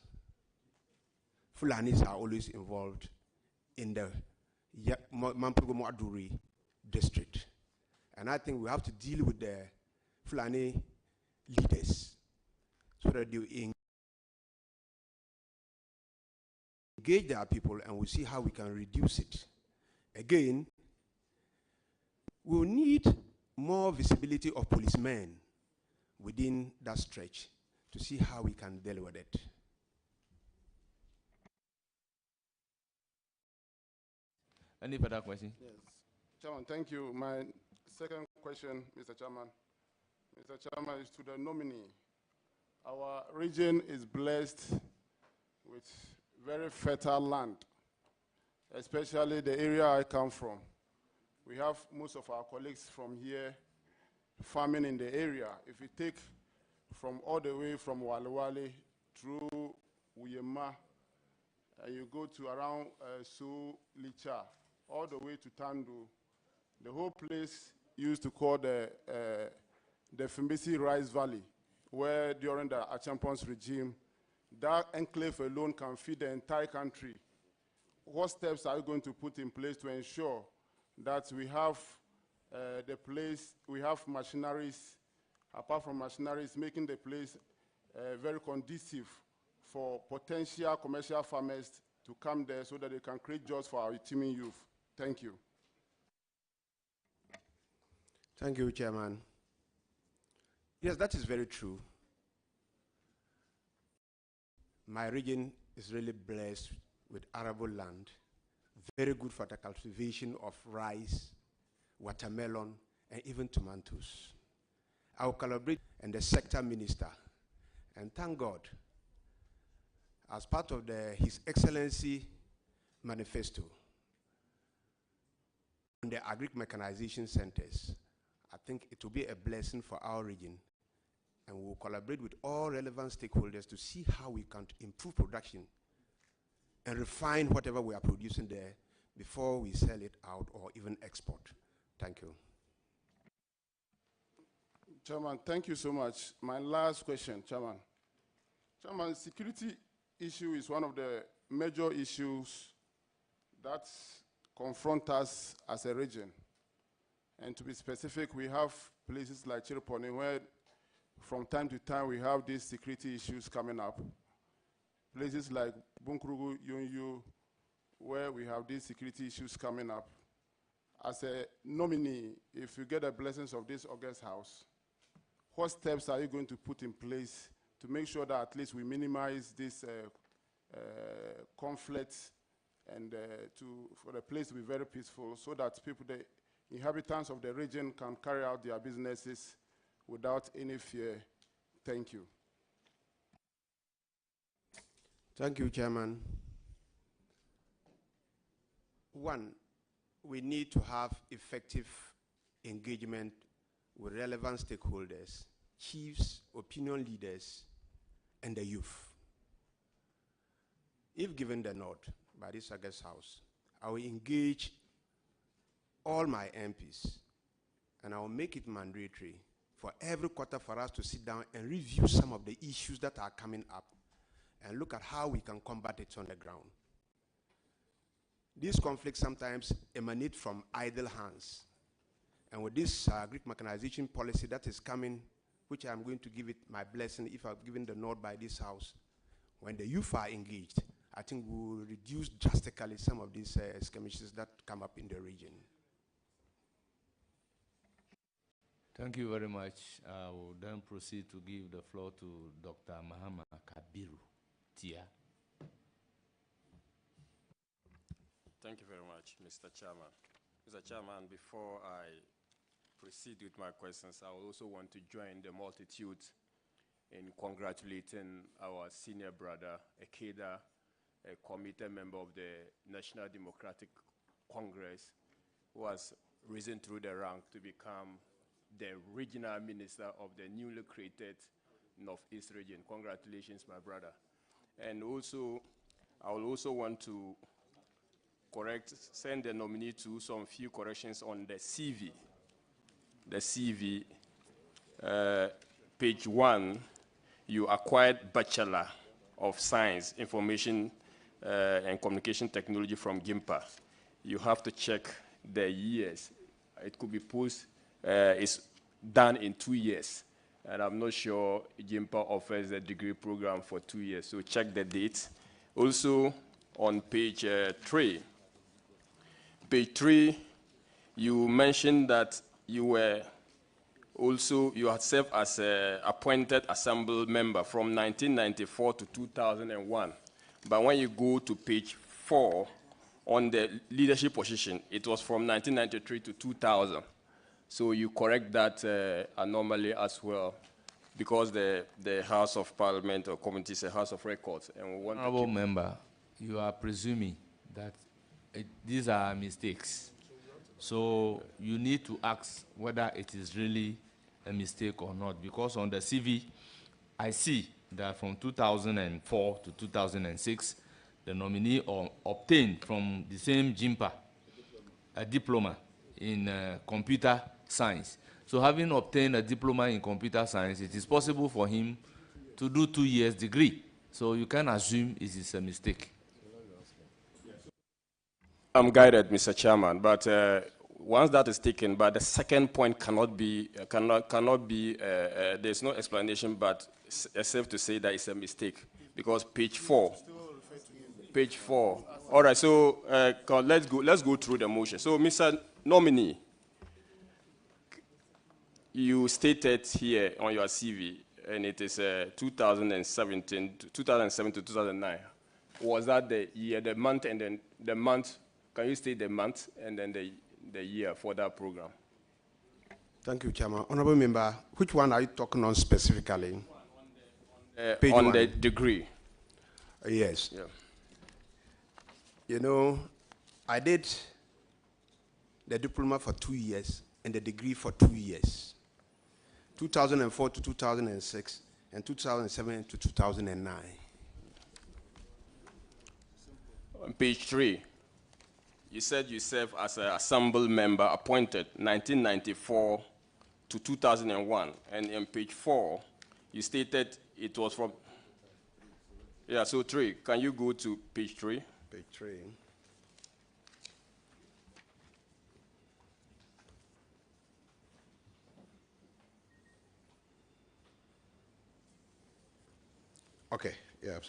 Fulanis are always involved in the Mampugomo Aduri district. And I think we have to deal with the Fulani leaders so that they engage their people, and we'll see how we can reduce it. Again, we'll need more visibility of policemen within that stretch to see how we can deal with it. Any further question? Yes. Chairman, thank you. My second question, Mr. Chairman. Mr. Chairman, is to the nominee. Our region is blessed with very fertile land, especially the area I come from. We have most of our colleagues from here farming in the area. If you take from all the way from Walewale through Uyema, and you go to around Licha, all the way to Tandu, the whole place used to call the Fimbisi Rice Valley, where during the Achampon's regime, that enclave alone can feed the entire country. What steps are you going to put in place to ensure that we have we have machineries, apart from machineries, making the place very conducive for potential commercial farmers to come there so that they can create jobs for our teeming youth? Thank you. Thank you, Chairman. Yes, that is very true. My region is really blessed with arable land, very good for the cultivation of rice, watermelon, and even tomatoes. I will collaborate and the sector minister, and thank God, as part of His Excellency manifesto on the agri-mechanization centers, I think it will be a blessing for our region, and we will collaborate with all relevant stakeholders to see how we can improve production and refine whatever we are producing there before we sell it out or even export. Thank you. Chairman, thank you so much. My last question, Chairman. Chairman, security issue is one of the major issues that confront us as a region. And to be specific, we have places like Chiruponi where from time to time we have these security issues coming up. Places like Bunkrugu, Yunyu, where we have these security issues coming up. As a nominee, if you get the blessings of this August House, what steps are you going to put in place to make sure that at least we minimize this conflict and for the place to be very peaceful so that people, the inhabitants of the region, can carry out their businesses without any fear? Thank you. Thank you, Chairman. One, we need to have effective engagement with relevant stakeholders, chiefs, opinion leaders, and the youth. If given the nod by this August House, I will engage all my MPs, and I will make it mandatory for every quarter for us to sit down and review some of the issues that are coming up and look at how we can combat it on the ground. These conflicts sometimes emanate from idle hands. And with this Greek mechanization policy that is coming, which I'm going to give it my blessing if I've given the nod by this House, when the youth are engaged, I think we will reduce drastically some of these skirmishes that come up in the region. Thank you very much. I will then proceed to give the floor to Dr. Mahama Kabiru Tia. Thank you very much, Mr. Chairman. Mr. Chairman, before I proceed with my questions, I also want to join the multitude in congratulating our senior brother, Ekeda, a committed member of the National Democratic Congress, who has risen through the rank to become the regional minister of the newly created Northeast region. Congratulations, my brother. And also, I will also want to send the nominee to some few corrections on the CV. The CV, page 1, you acquired Bachelor of Science, Information and Communication Technology from GIMPA. You have to check the years. It could be it's done in 2 years. And I'm not sure GIMPA offers a degree program for 2 years, so check the dates. Also, on page 3, you mentioned that you had served as an appointed assembly member from 1994 to 2001. But when you go to page 4, on the leadership position, it was from 1993 to 2000. So you correct that anomaly as well, because the House of Parliament or committee is a House of Records. And we want Honorable member, you are presuming that these are mistakes. So you need to ask whether it is really a mistake or not, because on the CV, I see that from 2004 to 2006, the nominee obtained from the same GIMPA a diploma in computer science. So having obtained a diploma in computer science, it is possible for him to do 2 years degree. So you can assume it is a mistake. I'm guided, Mr. Chairman, but once that is taken, but the second point cannot be, there's no explanation, but except to say that it's a mistake, because page 4. All right, so let's go through the motion. So, Mr. Nominee, you stated here on your CV, and it is 2007 to 2009. Was that the year, the month, and then the month? Can you state the month and then the year for that program? Thank you, Chairman. Honorable member, which one are you talking on specifically? On the degree. Yes. Yeah. You know, I did the diploma for 2 years and the degree for 2 years. 2004 to 2006 and 2007 to 2009. On page 3, you said you served as an assembly member appointed 1994 to 2001. And on page 4, you stated it was from, yeah, so 3. Can you go to page 3? Page 3. Okay, yeah.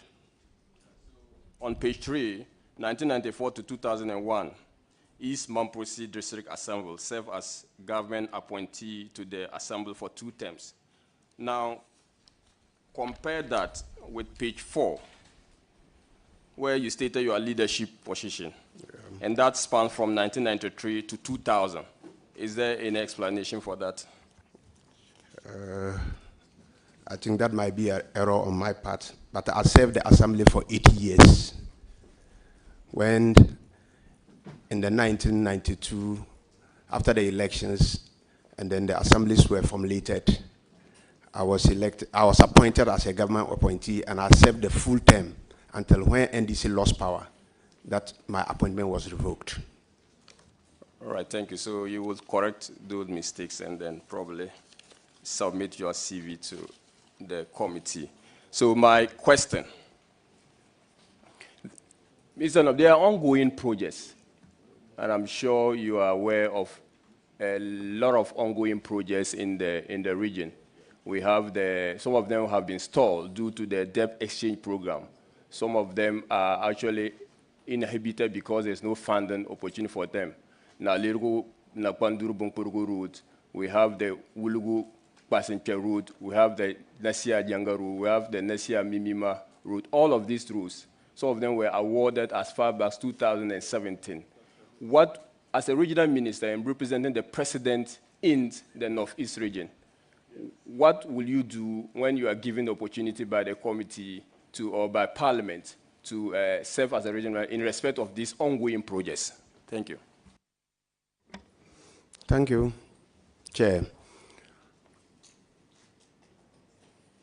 On page 3, 1994 to 2001, East Mamprosi District Assembly served as government appointee to the Assembly for 2 terms. Now, compare that with page 4, where you stated your leadership position, and that spans from 1993 to 2000. Is there any explanation for that? I think that might be an error on my part, but I served the assembly for 8 years. When in the 1992, after the elections, and then the assemblies were formulated, I was appointed as a government appointee, and I served the full term until when NDC lost power, that my appointment was revoked. All right, thank you. So you will correct those mistakes and then probably submit your CV to the committee. So my question, Mr. Nob, there are ongoing projects, and I'm sure you are aware of a lot of ongoing projects in the region. We have some of them have been stalled due to the debt exchange program. Some of them are actually inhibited because there's no funding opportunity for them. Now, Lirgo, Nakpanduru, Bonkurugu Road, we have the Wulugu passenger route, we have the Nasia Janga route, we have the Nasia Mimima route. All of these routes, some of them were awarded as far back as 2017. What, as a regional minister, I'm representing the president in the Northeast region. What will you do when you are given the opportunity by the committee to, or by Parliament to serve as a regional in respect of these ongoing projects? Thank you. Thank you, Chair.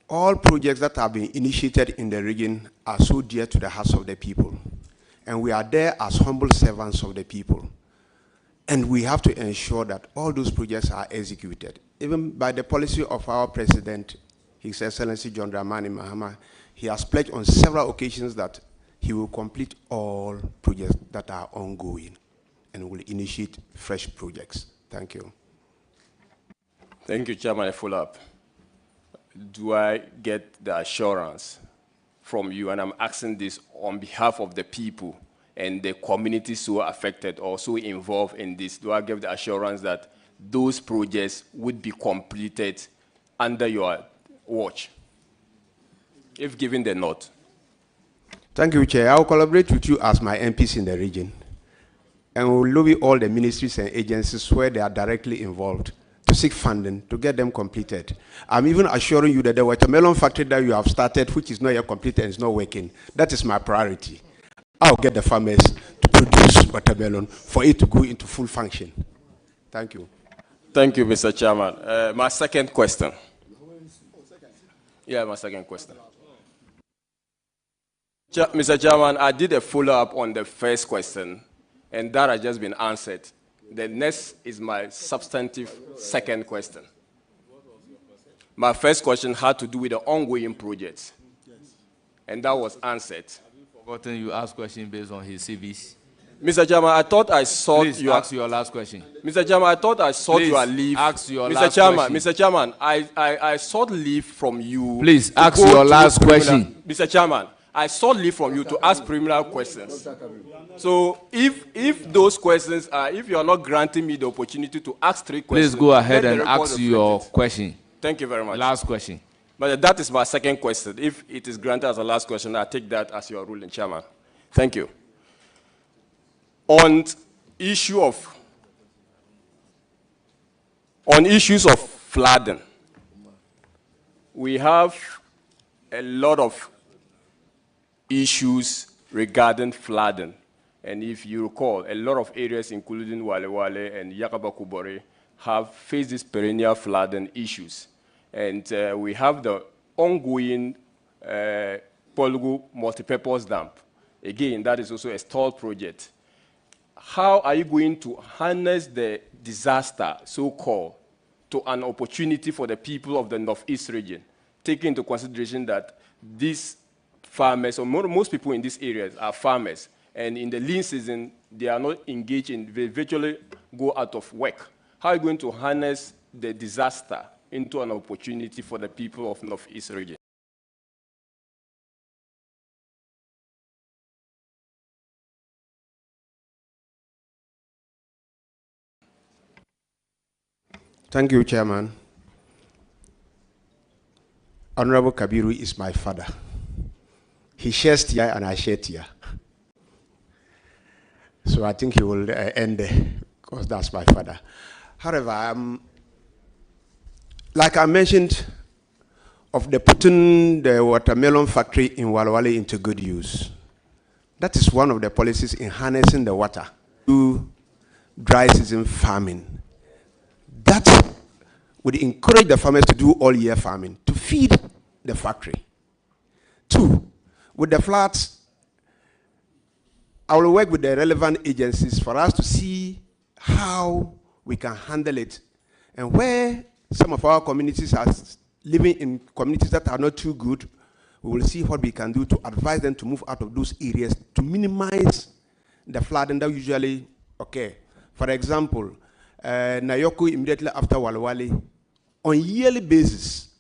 All projects that have been initiated in the region are so dear to the hearts of the people. And we are there as humble servants of the people. And we have to ensure that all those projects are executed. Even by the policy of our President, His Excellency John Dramani Mahama, he has pledged on several occasions that he will complete all projects that are ongoing and will initiate fresh projects. Thank you. Thank you, Chairman. A follow-up. Do I get the assurance from you, and I'm asking this on behalf of the people and the communities so affected or so involved in this, do I give the assurance that those projects would be completed under your watch, if given the nod? Thank you, Chair. I will collaborate with you as my MPs in the region, and we will lobby all the ministries and agencies where they are directly involved to seek funding to get them completed. I'm even assuring you that the watermelon factory that you have started, which is not yet completed and is not working, that is my priority. I'll get the farmers to produce watermelon for it to go into full function. Thank you. Thank you, Mr. Chairman. My second question. Yeah, my second question. Mr. Chairman, I did a follow-up on the first question, and that has just been answered. The next is my substantive second question. My first question had to do with the ongoing projects, and that was answered. Forgotten you asked question based on his CVs. Mr. Chairman, I thought I saw ask your last question. Mr. Chairman, I thought I sought your leave. Ask your Mr. last Chairman, question. Mr. Chairman, I sought leave from you. Please ask your last question. Mr. Chairman, I sought leave from you to ask preliminary questions. So if those questions are, if you are not granting me the opportunity to ask 3 questions, please go ahead let and the record ask your reflect it. question. Thank you very much. Last question. But that is my second question. If it is granted as a last question, I take that as your ruling, Chairman. Thank you. On issues of flooding, we have a lot of issues regarding flooding. And if you recall, a lot of areas, including Wale Wale and Yakaba Kubore, have faced these perennial flooding issues. And we have the ongoing Polugu multipurpose dam. Again, that is also a stalled project. How are you going to harness the disaster, so-called, to an opportunity for the people of the Northeast region, taking into consideration that these farmers, or most people in these areas are farmers, and in the lean season, they are not engaged in, they virtually go out of work. How are you going to harness the disaster into an opportunity for the people of Northeast region? Thank you, Chairman. Honorable Kabiru is my father. He shares tia and I share tia. So I think he will end there because that's my father. However, like I mentioned, of the putting the watermelon factory in Walawale into good use. That is one of the policies in harnessing the water to dry season farming. That would encourage the farmers to do all year farming, to feed the factory. 2, with the floods, I will work with the relevant agencies for us to see how we can handle it. And where some of our communities are living in communities that are not too good, we will see what we can do to advise them to move out of those areas to minimize the flooding that usually occur. For example, Nayoko immediately after Walawale, on yearly basis,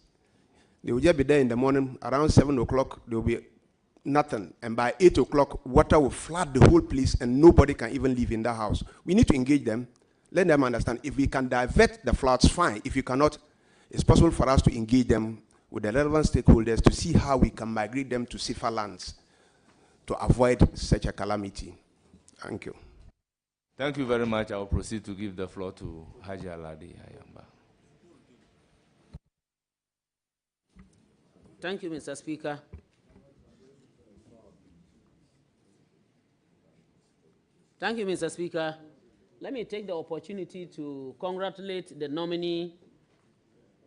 they will just be there in the morning, around 7 o'clock, there will be nothing. And by 8 o'clock, water will flood the whole place and nobody can even live in that house. We need to engage them, let them understand if we can divert the floods, fine. If you cannot, it's possible for us to engage them with the relevant stakeholders to see how we can migrate them to safer lands to avoid such a calamity. Thank you. Thank you very much. I will proceed to give the floor to Haji Aladi Ayamba. Thank you, Mr. Speaker. Thank you, Mr. Speaker. Let me take the opportunity to congratulate the nominee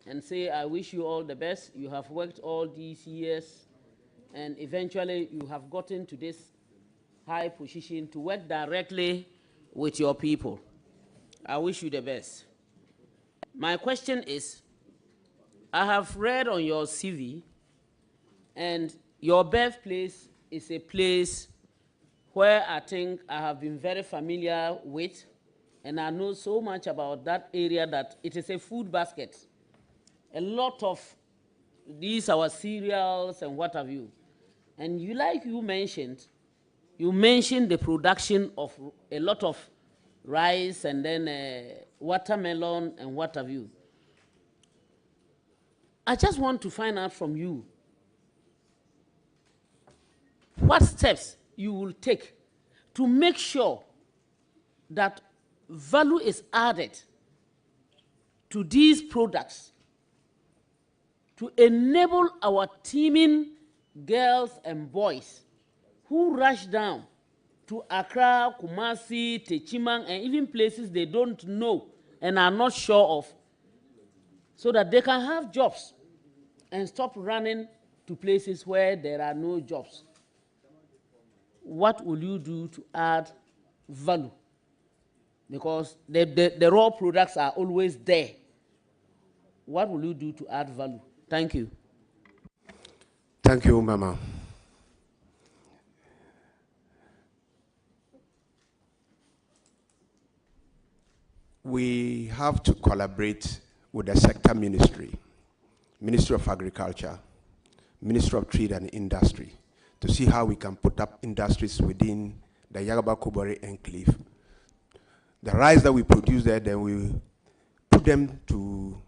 and say I wish you all the best. You have worked all these years, and eventually you have gotten to this high position to work directly with your people. I wish you the best. My question is, I have read on your CV, and your birthplace is a place where I think I have been very familiar with, and I know so much about that area that it is a food basket. A lot of these our cereals and what have you. And you, like you mentioned the production of a lot of rice and then watermelon and what have you. I just want to find out from you what steps you will take to make sure that value is added to these products to enable our teeming girls and boys who rush down to Accra, Kumasi, Techimang, and even places they don't know and are not sure of, so that they can have jobs and stop running to places where there are no jobs. What will you do to add value? Because the raw products are always there. What will you do to add value? Thank you. Thank you, Mama. We have to collaborate with the sector ministry, Ministry of Agriculture, Ministry of Trade and Industry, to see how we can put up industries within the Yagaba-Kobore enclave. The rice that we produce there, then we put them to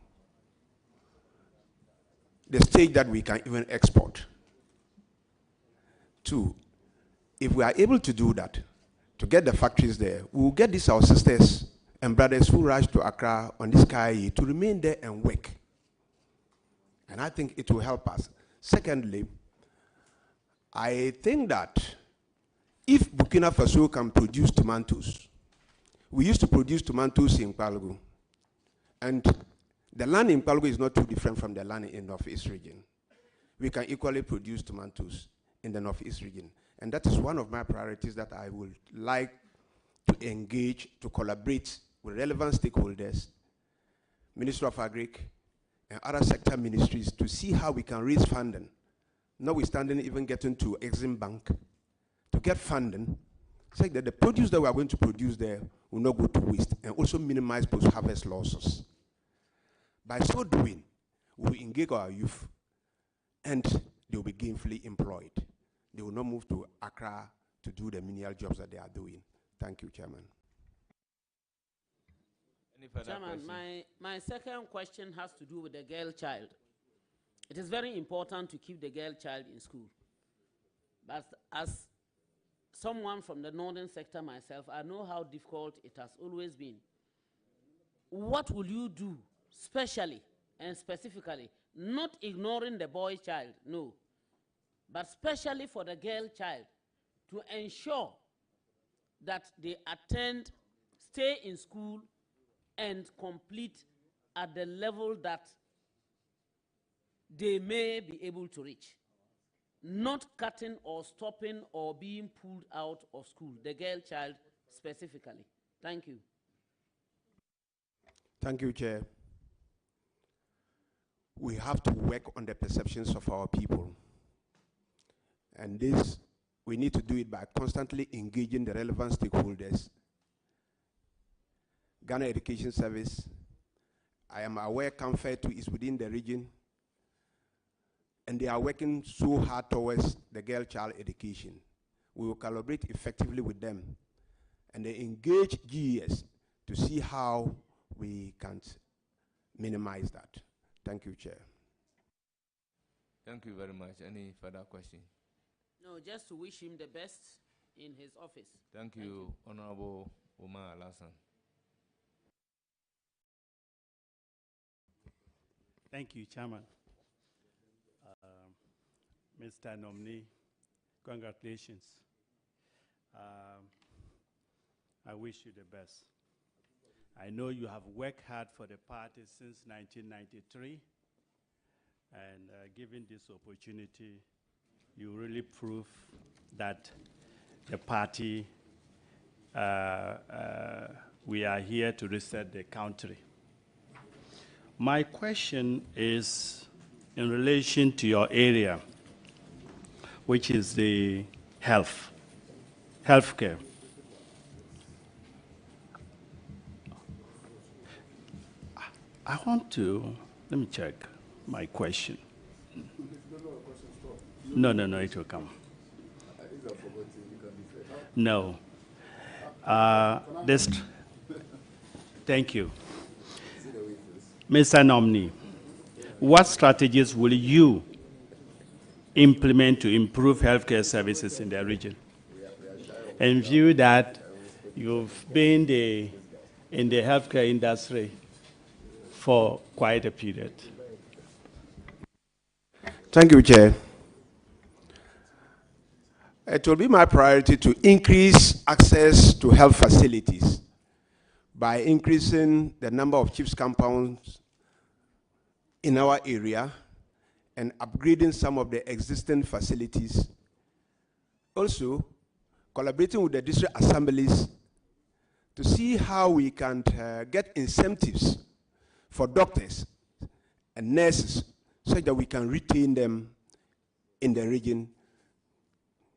the stage that we can even export. Two, if we are able to do that, to get the factories there, we will get these our sisters and brothers who rush to Accra on this Kai to remain there and work. And I think it will help us. Secondly, I think that if Burkina Faso can produce tomatoes, we used to produce tomatoes in Palgo, and the land in Palgo is not too different from the land in the Northeast region. We can equally produce tomatoes in the Northeast region. And that is one of my priorities that I would like to engage, to collaborate with relevant stakeholders, Ministry of Agric, and other sector ministries to see how we can raise funding, notwithstanding even getting to Exim Bank, to get funding, so that the produce that we are going to produce there will not go to waste, and also minimize post-harvest losses. By so doing, we will engage our youth, and they will be gainfully employed. They will not move to Accra to do the menial jobs that they are doing. Thank you, Chairman. Chairman, my second question has to do with the girl child. It is very important to keep the girl child in school. But as someone from the northern sector myself, I know how difficult it has always been. What will you do, specially and specifically, not ignoring the boy child, no, but especially for the girl child, to ensure that they attend, stay in school, and complete at the level that they may be able to reach? Not cutting or stopping or being pulled out of school, the girl child specifically. Thank you. Thank you, Chair. We have to work on the perceptions of our people. And this, we need to do it by constantly engaging the relevant stakeholders. Ghana Education Service, I am aware Camfair 2 is within the region, and they are working so hard towards the girl child education. We will collaborate effectively with them, and they engage GES to see how we can minimize that. Thank you, Chair. Thank you very much. Any further question? No, just to wish him the best in his office. Thank you, Honorable Umar Alasan. Thank you, Chairman. Mr. Nominee, congratulations. I wish you the best. I know you have worked hard for the party since 1993, and given this opportunity, you really prove that the party, we are here to reset the country. My question is in relation to your area, which is the healthcare. I want to, let me check my question. No, it will come. No. Thank you. Mr. Nominee, what strategies will you implement to improve healthcare services in the region? In view that you've been in the healthcare industry for quite a period. Thank you, Chair. It will be my priority to increase access to health facilities by increasing the number of CHIPS compounds in our area and upgrading some of the existing facilities. Also, collaborating with the district assemblies to see how we can get incentives for doctors and nurses so that we can retain them in the region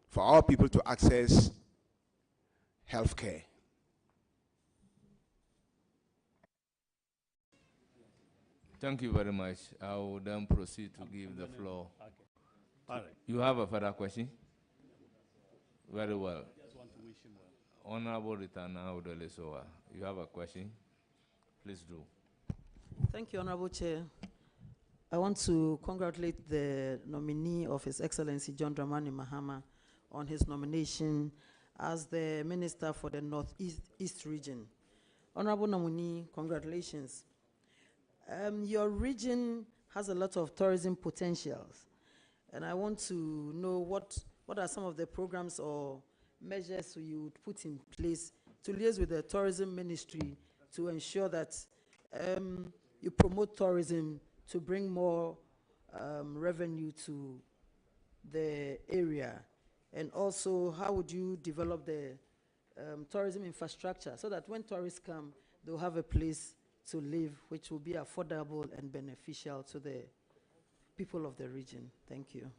for our people to access health care. Thank you very much. I will then proceed to give the floor. Okay. All right. You have a further question? Very well. I just want to wish him well. Honorable Ritana Udelesowa, you have a question? Please do. Thank you, Honorable Chair. I want to congratulate the nominee of His Excellency John Dramani Mahama on his nomination as the Minister for the Northeast region. Honorable nominee, congratulations. Your region has a lot of tourism potentials, and I want to know what are some of the programs or measures you would put in place to liaise with the tourism ministry to ensure that you promote tourism to bring more revenue to the area. And also, how would you develop the tourism infrastructure so that when tourists come, they'll have a place to live, which will be affordable and beneficial to the people of the region? Thank you.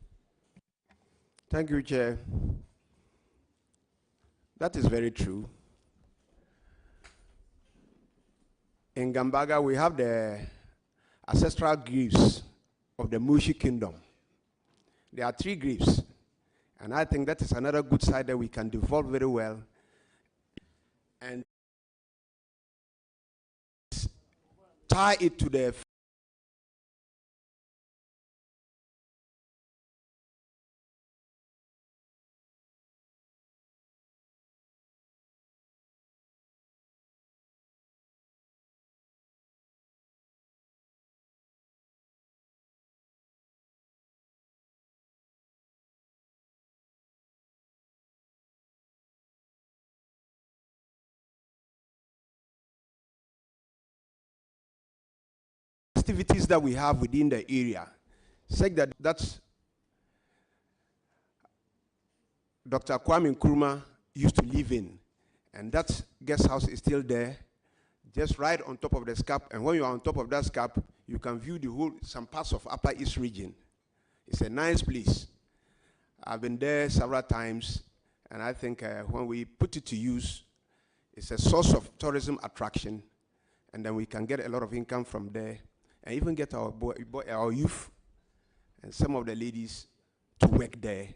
Thank you, Chair. That is very true. In Gambaga, we have the ancestral graves of the Mushi Kingdom. There are 3 graves, and I think that is another good side that we can develop very well and tie it to the activities that we have within the area, such that that's Dr. Kwame Nkrumah used to live in, and that guest house is still there, just right on top of the SCAP. And when you are on top of that SCAP, you can view the whole, some parts of Upper East region. It's a nice place. I've been there several times, and I think when we put it to use, it's a source of tourism attraction, and then we can get a lot of income from there, and even get our youth and some of the ladies to work there.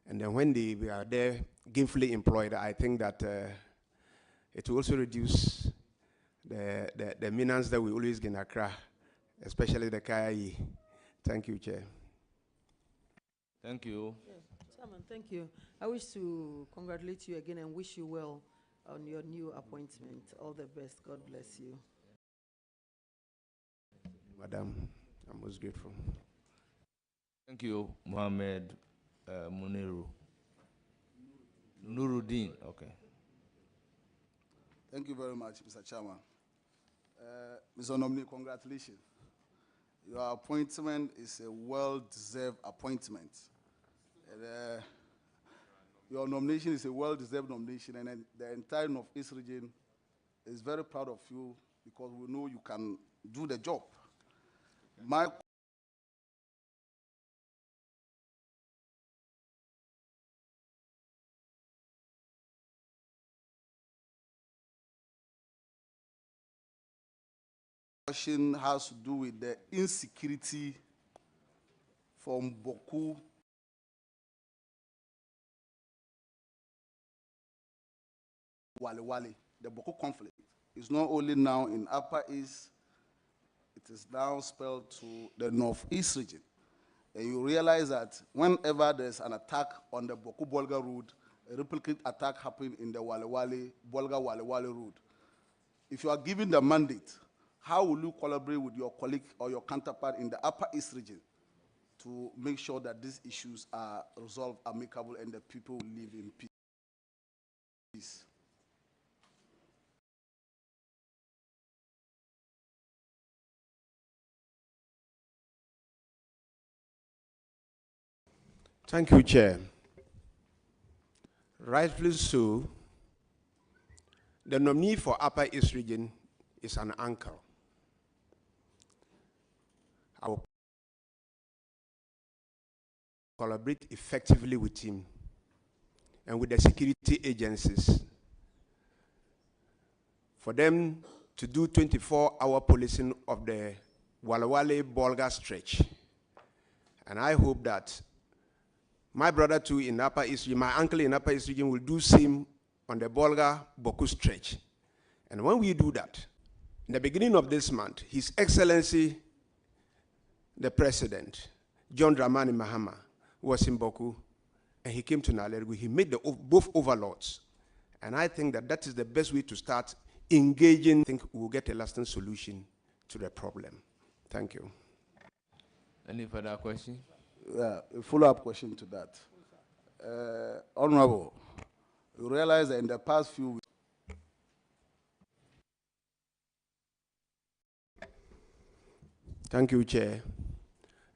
And then when they are there gainfully employed, I think that it will also reduce the menace that we always get in Accra, especially the Kaya. Thank you, Chair. Thank you. Yes, Chairman, thank you. I wish to congratulate you again and wish you well on your new appointment. All the best. God bless you. Madam, I'm most grateful. Thank you, Mohammed Muniru. Nuruddin, okay. Thank you very much, Mr. Chairman. Mr. Nominee, congratulations. Your appointment is a well-deserved appointment. Your nomination is a well-deserved nomination, and the entire North-East region is very proud of you because we know you can do the job. My question has to do with the insecurity from Boku Wale. The Boku conflict is not only now in Upper East, it is now spelled to the North-East region. And you realize that whenever there's an attack on the Boku-Bolga road, a replicate attack happened in the Bolga-Wale road. If you are given the mandate, how will you collaborate with your colleague or your counterpart in the Upper East region to make sure that these issues are resolved amicably and the people will live in peace? Thank you, Chair. Rightfully so, the nominee for Upper East Region is an uncle. I will collaborate effectively with him and with the security agencies for them to do 24-hour policing of the Wale-Bolga stretch. And I hope that my brother too in Upper East Region, my uncle in Upper East Region will do same on the Bolga-Boku stretch. And when we do that, in the beginning of this month, His Excellency, the President, John Dramani Mahama, was in Boku, and he came to Nairobi. He met both overlords. And I think that that is the best way to start engaging. I think we will get a lasting solution to the problem. Thank you. Any further question? Yeah, a follow-up question to that. Honorable, you realize that in the past few weeks, Thank you, Chair.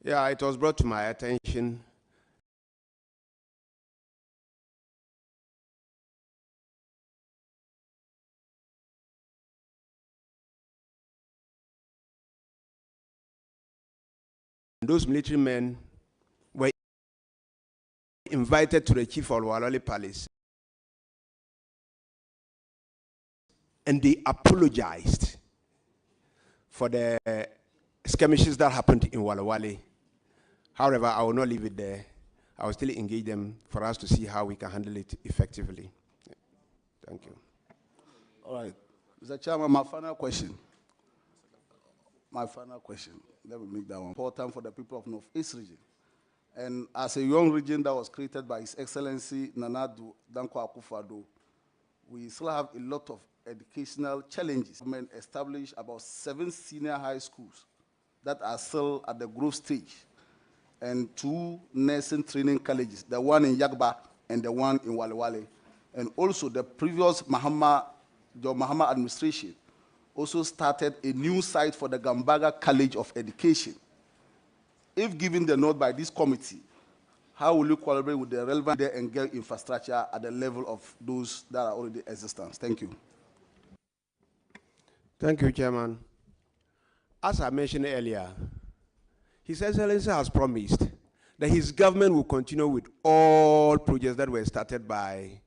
Yeah, it was brought to my attention those military men were invited to the chief of Walale Palace and they apologized for the skirmishes that happened in Wale. However, I will not leave it there. I will still engage them for us to see how we can handle it effectively. Thank you. all right. Mr. Chairman, my final question. Let me make that one important for the people of North-East region. And as a young region that was created by His Excellency Nana Dankwa Akufo-Addo, we still have a lot of educational challenges. The government established about 7 senior high schools that are still at the growth stage, and 2 nursing training colleges, the one in Yagba and the one in Wale. And also the previous Mahama administration also started a new site for the Gambaga College of Education. If given the nod by this committee, how will you collaborate with the relevant and get infrastructure at the level of those that are already existent? Thank you. Thank you, Chairman. As I mentioned earlier, His Excellency has promised that his government will continue with all projects that were started by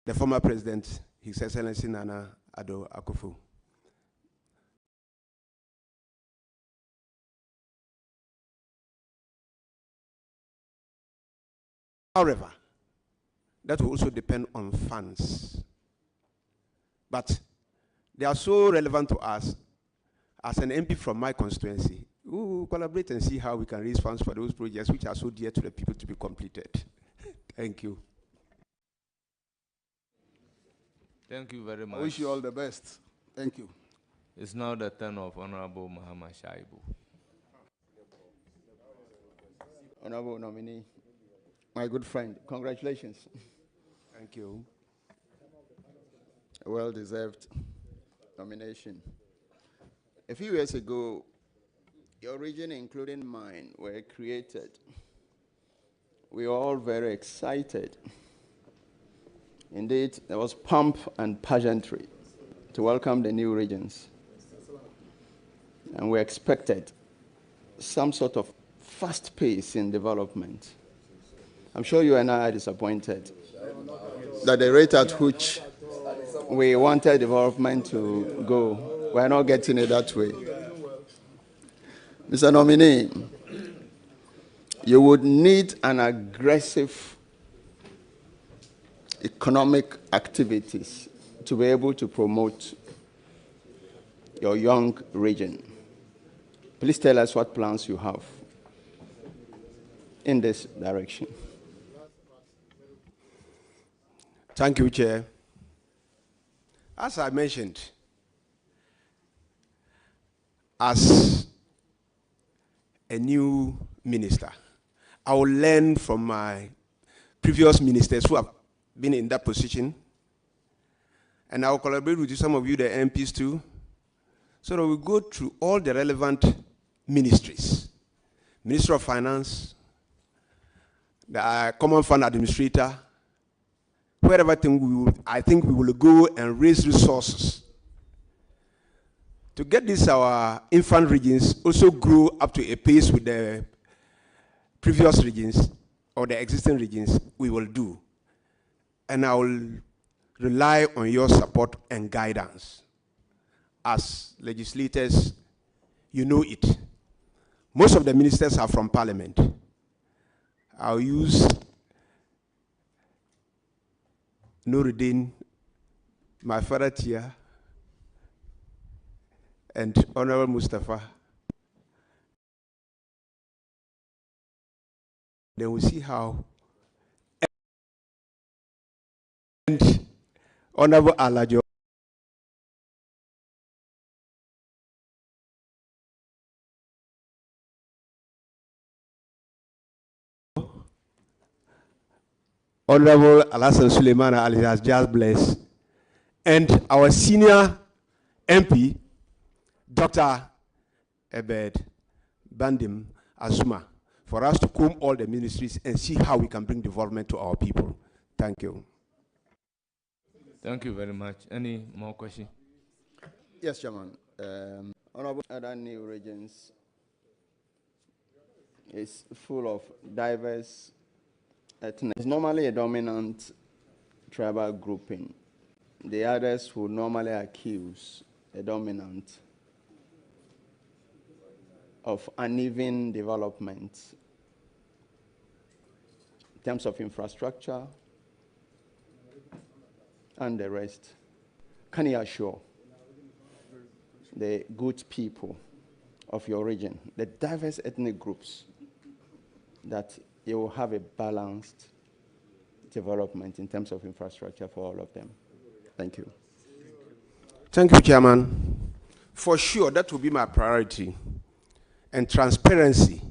the former president, His Excellency Nana Addo Akufo. However, that will also depend on funds. but they are so relevant to us. As an MP from my constituency, we will collaborate and see how we can raise funds for those projects which are so dear to the people to be completed. Thank you. Thank you very much. I wish you all the best. Thank you. It's now the turn of Honorable Muhammad Shaibu. Honorable nominee, my good friend, congratulations. Thank you. A well-deserved nomination. A few years ago, your region, including mine, were created. We were all very excited. Indeed, there was pomp and pageantry to welcome the new regions. And we expected some sort of fast pace in development. I'm sure you and I are disappointed that the rate at which we wanted development to go, we're not getting it that way. Mr. Nominee, you would need an aggressive economic activities to be able to promote your young region. Please tell us what plans you have in this direction. Thank you, Chair. As I mentioned, as a new minister, I will learn from my previous ministers who have been in that position, and I will collaborate with some of you, the MPs too, so that we go through all the relevant ministries, Minister of Finance, the Common Fund Administrator, wherever I think we will go and raise resources to get this our infant regions also grow up to a pace with the previous regions or the existing regions. We will do. And I will rely on your support and guidance. As legislators, you know it. Most of the ministers are from Parliament. I'll use Nuruddin, my father Tia, and Honorable Mustafa. Then we'll see how. And Honorable Alajo. Honorable Alasan Suleiman Ali has just blessed, and our senior MP, Dr. Ebed Bandim Asuma, for us to comb all the ministries and see how we can bring development to our people. Thank you. Thank you very much. Any more questions? Yes, Chairman. Honorable other new regions is full of diverse ethnic. It's normally a dominant tribal grouping. The others will normally accuse a dominant of uneven development in terms of infrastructure and the rest. Can you assure the good people of your region, the diverse ethnic groups, that you will have a balanced development in terms of infrastructure for all of them? Thank you. Thank you, Chairman. For sure, that will be my priority. And transparency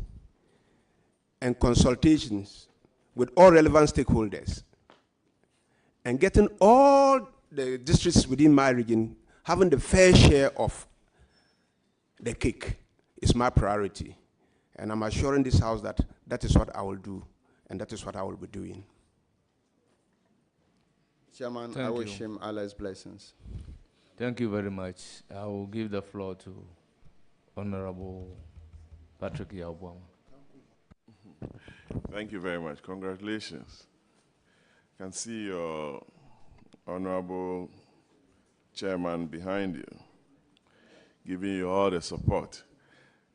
and consultations with all relevant stakeholders, and getting all the districts within my region having the fair share of the cake is my priority. And I'm assuring this House that that is what I will do, and that is what I will be doing. Chairman, I wish him Allah's blessings. Thank you very much. I will give the floor to Honorable Patrick Yabuama. Thank you very much. Congratulations. I can see your honorable chairman behind you, giving you all the support.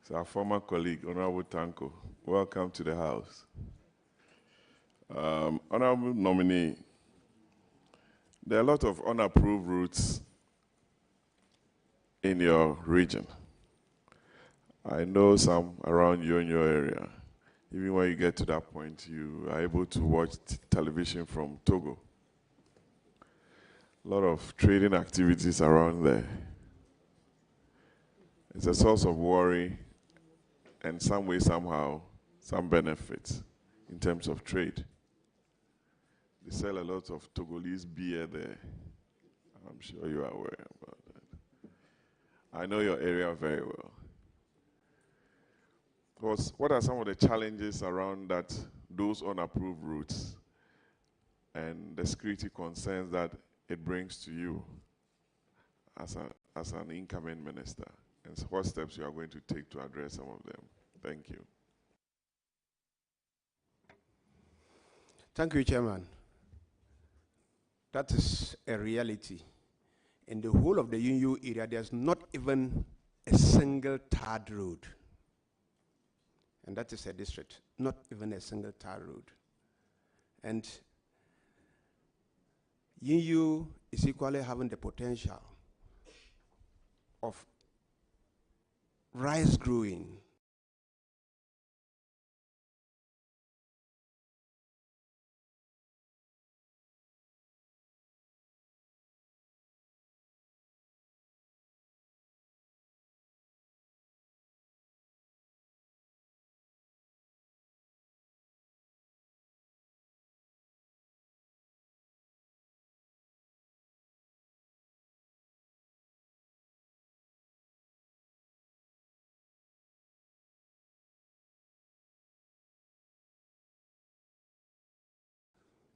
It's our former colleague, Honorable Tanko. Welcome to the House. Honorable nominee, there are a lot of unapproved routes in your region. I know some around you in your area. Even when you get to that point, you are able to watch television from Togo. A lot of trading activities around there. It's a source of worry and some way, somehow, some benefits in terms of trade. They sell a lot of Togolese beer there. I'm sure you are aware about that. I know your area very well. What are some of the challenges around those unapproved routes and the security concerns that it brings to you as an incoming minister? And what steps you are going to take to address some of them? Thank you. Thank you, Chairman. That is a reality. In the whole of the UNU area, there's not even a single tarred road. And that is a district, not even a single tarred road. And UNU is equally having the potential of rice growing.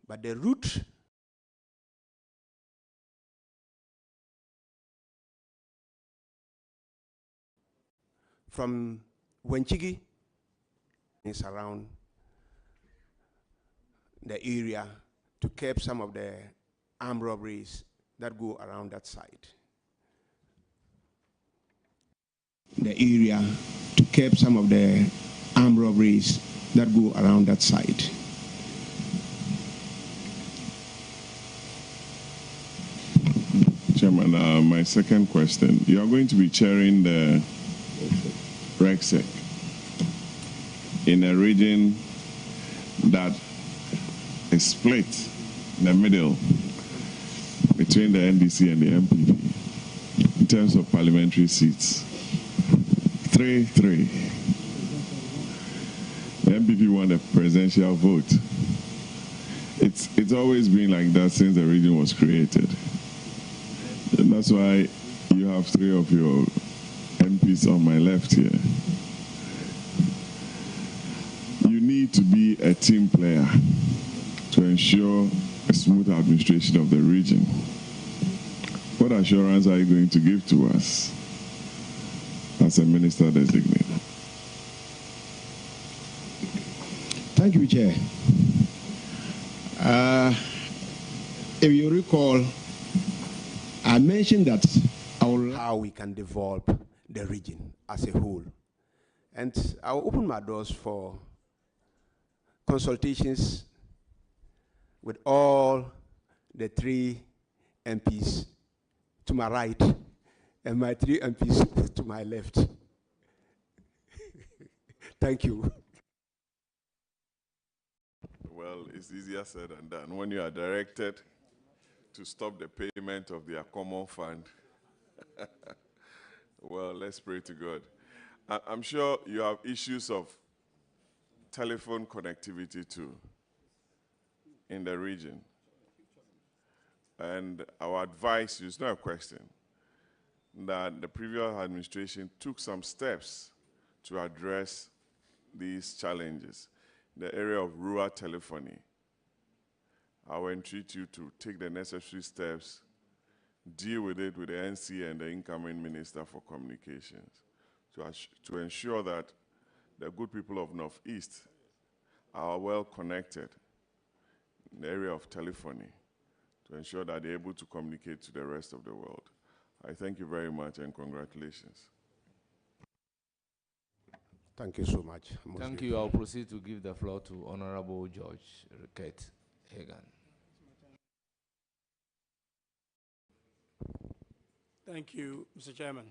But the route from Wenchigi is around the area to curb some of the armed robberies that go around that side. The area to curb some of the armed robberies that go around that side. Chairman, my second question. You are going to be chairing the RECSEC in a region that is split in the middle between the NDC and the MPP in terms of parliamentary seats. 3-3. The MPP won the presidential vote. It's always been like that since the region was created. And that's why you have 3 of your MPs on my left here. You need to be a team player to ensure a smooth administration of the region. What assurance are you going to give to us as a minister designate? Thank you, Chair. If you recall, I mentioned that how we can develop the region as a whole. And I'll open my doors for consultations with all the 3 MPs to my right and my 3 MPs to my left. Thank you. Well, it's easier said than done. When you are directed to stop the payment of their common fund, well, let's pray to God. I'm sure you have issues of telephone connectivity too in the region. And our advice is not a question, that the previous administration took some steps to address these challenges. The area of rural telephony, I will entreat you to take the necessary steps, deal with it with the NC and the incoming Minister for Communications to ensure that the good people of Northeast are well connected in the area of telephony to ensure that they're able to communicate to the rest of the world. I thank you very much and congratulations. Thank you so much. Thank you. I'll proceed to give the floor to Honorable George Rickett Hagan. Thank you, Mr. Chairman.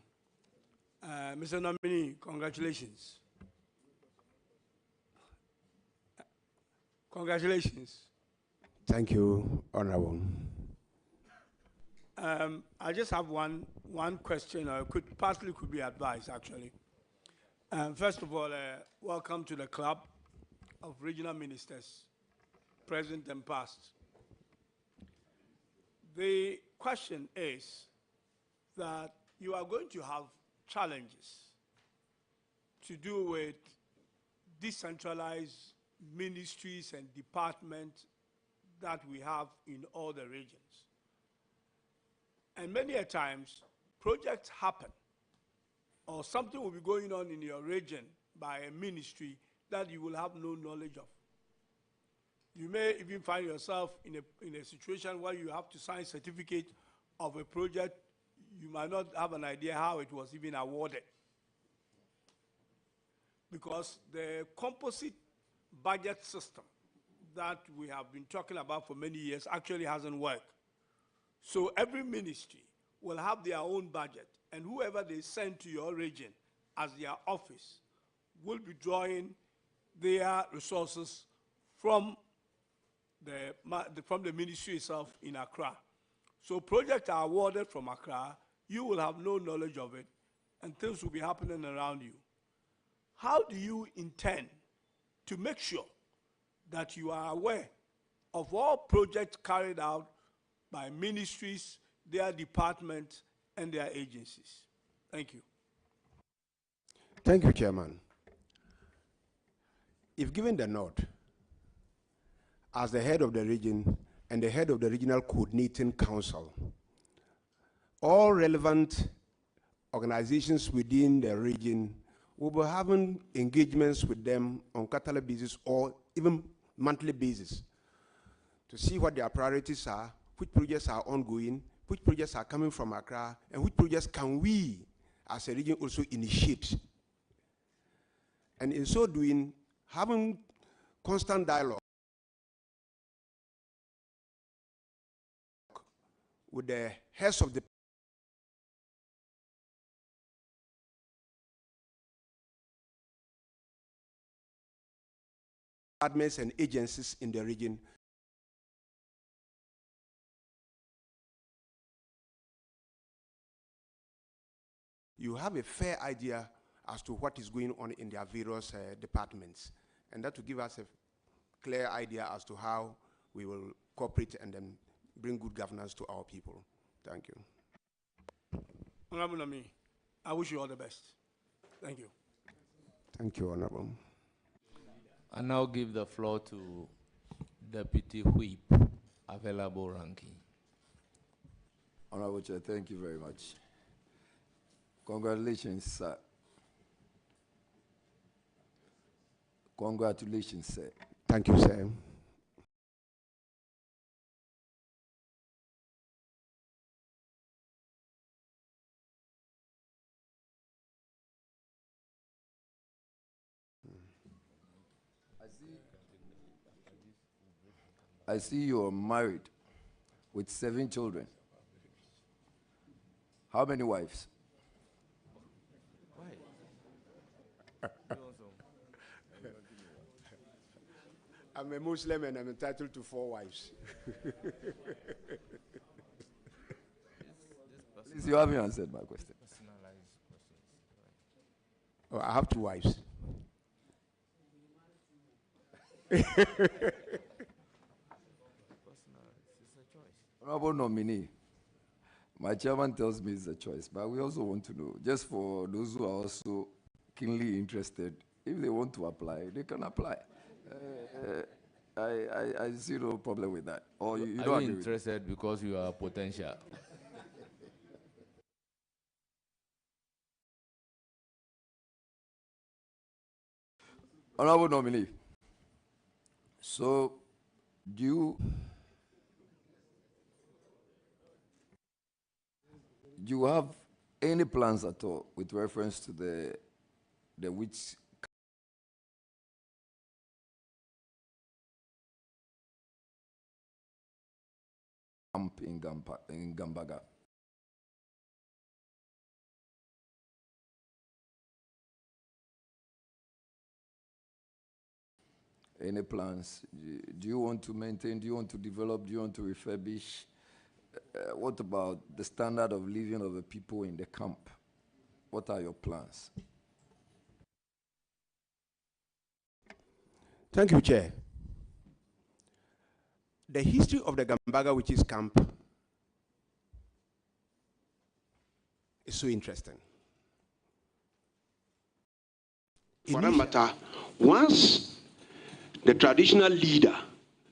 Mr. Nominee, congratulations. Congratulations. Thank you, Honorable. I just have one question, or partly could be advice, actually. First of all, welcome to the club of regional ministers, present and past. The question is that you are going to have challenges to do with decentralized ministries and departments that we have in all the regions. And many a times, projects happen, or something will be going on in your region by a ministry that you will have no knowledge of. You may even find yourself in a situation where you have to sign certificate of a project. You might not have an idea how it was even awarded. Because the composite budget system that we have been talking about for many years actually hasn't worked. So every ministry will have their own budget, and whoever they send to your region as their office will be drawing their resources from the ministry itself in Accra. So projects are awarded from Accra, you will have no knowledge of it, and things will be happening around you. How do you intend to make sure that you are aware of all projects carried out by ministries, their departments, and their agencies? Thank you. Thank you, Chairman. If given the nod, as the head of the region and the head of the Regional Coordinating Council, all relevant organizations within the region will be having engagements with them on quarterly basis or even monthly basis to see what their priorities are, which projects are ongoing, which projects are coming from Accra, and which projects can we as a region also initiate. And in so doing, having constant dialogue with the heads of the departments and agencies in the region. You have a fair idea as to what is going on in their various departments. And that will give us a clear idea as to how we will cooperate and then bring good governance to our people. Thank you. Honorable Nominee, I wish you all the best. Thank you. Thank you, Honorable. I now give the floor to Deputy Whip, available ranking. Honorable Chair, thank you very much. Congratulations, sir. Congratulations, sir. Thank you, sir. I see you're married with 7 children. How many wives? I'm a Muslim and I'm entitled to 4 wives. Please, you haven't answered my question. Oh, I have 2 wives. Honorable Nominee, my chairman tells me it's a choice, but we also want to know, just for those who are also keenly interested, if they want to apply, they can apply. I see no problem with that. Or you don't agree interested because you are potential. Honorable Nominee, so do you have any plans at all with reference to the witch camp in Gambaga? Any plans? Do you want to maintain? Do you want to develop? Do you want to refurbish? What about the standard of living of the people in the camp? What are your plans? Thank you, Chair. The history of the Gambaga Witches Camp is so interesting. For that matter, once the traditional leader,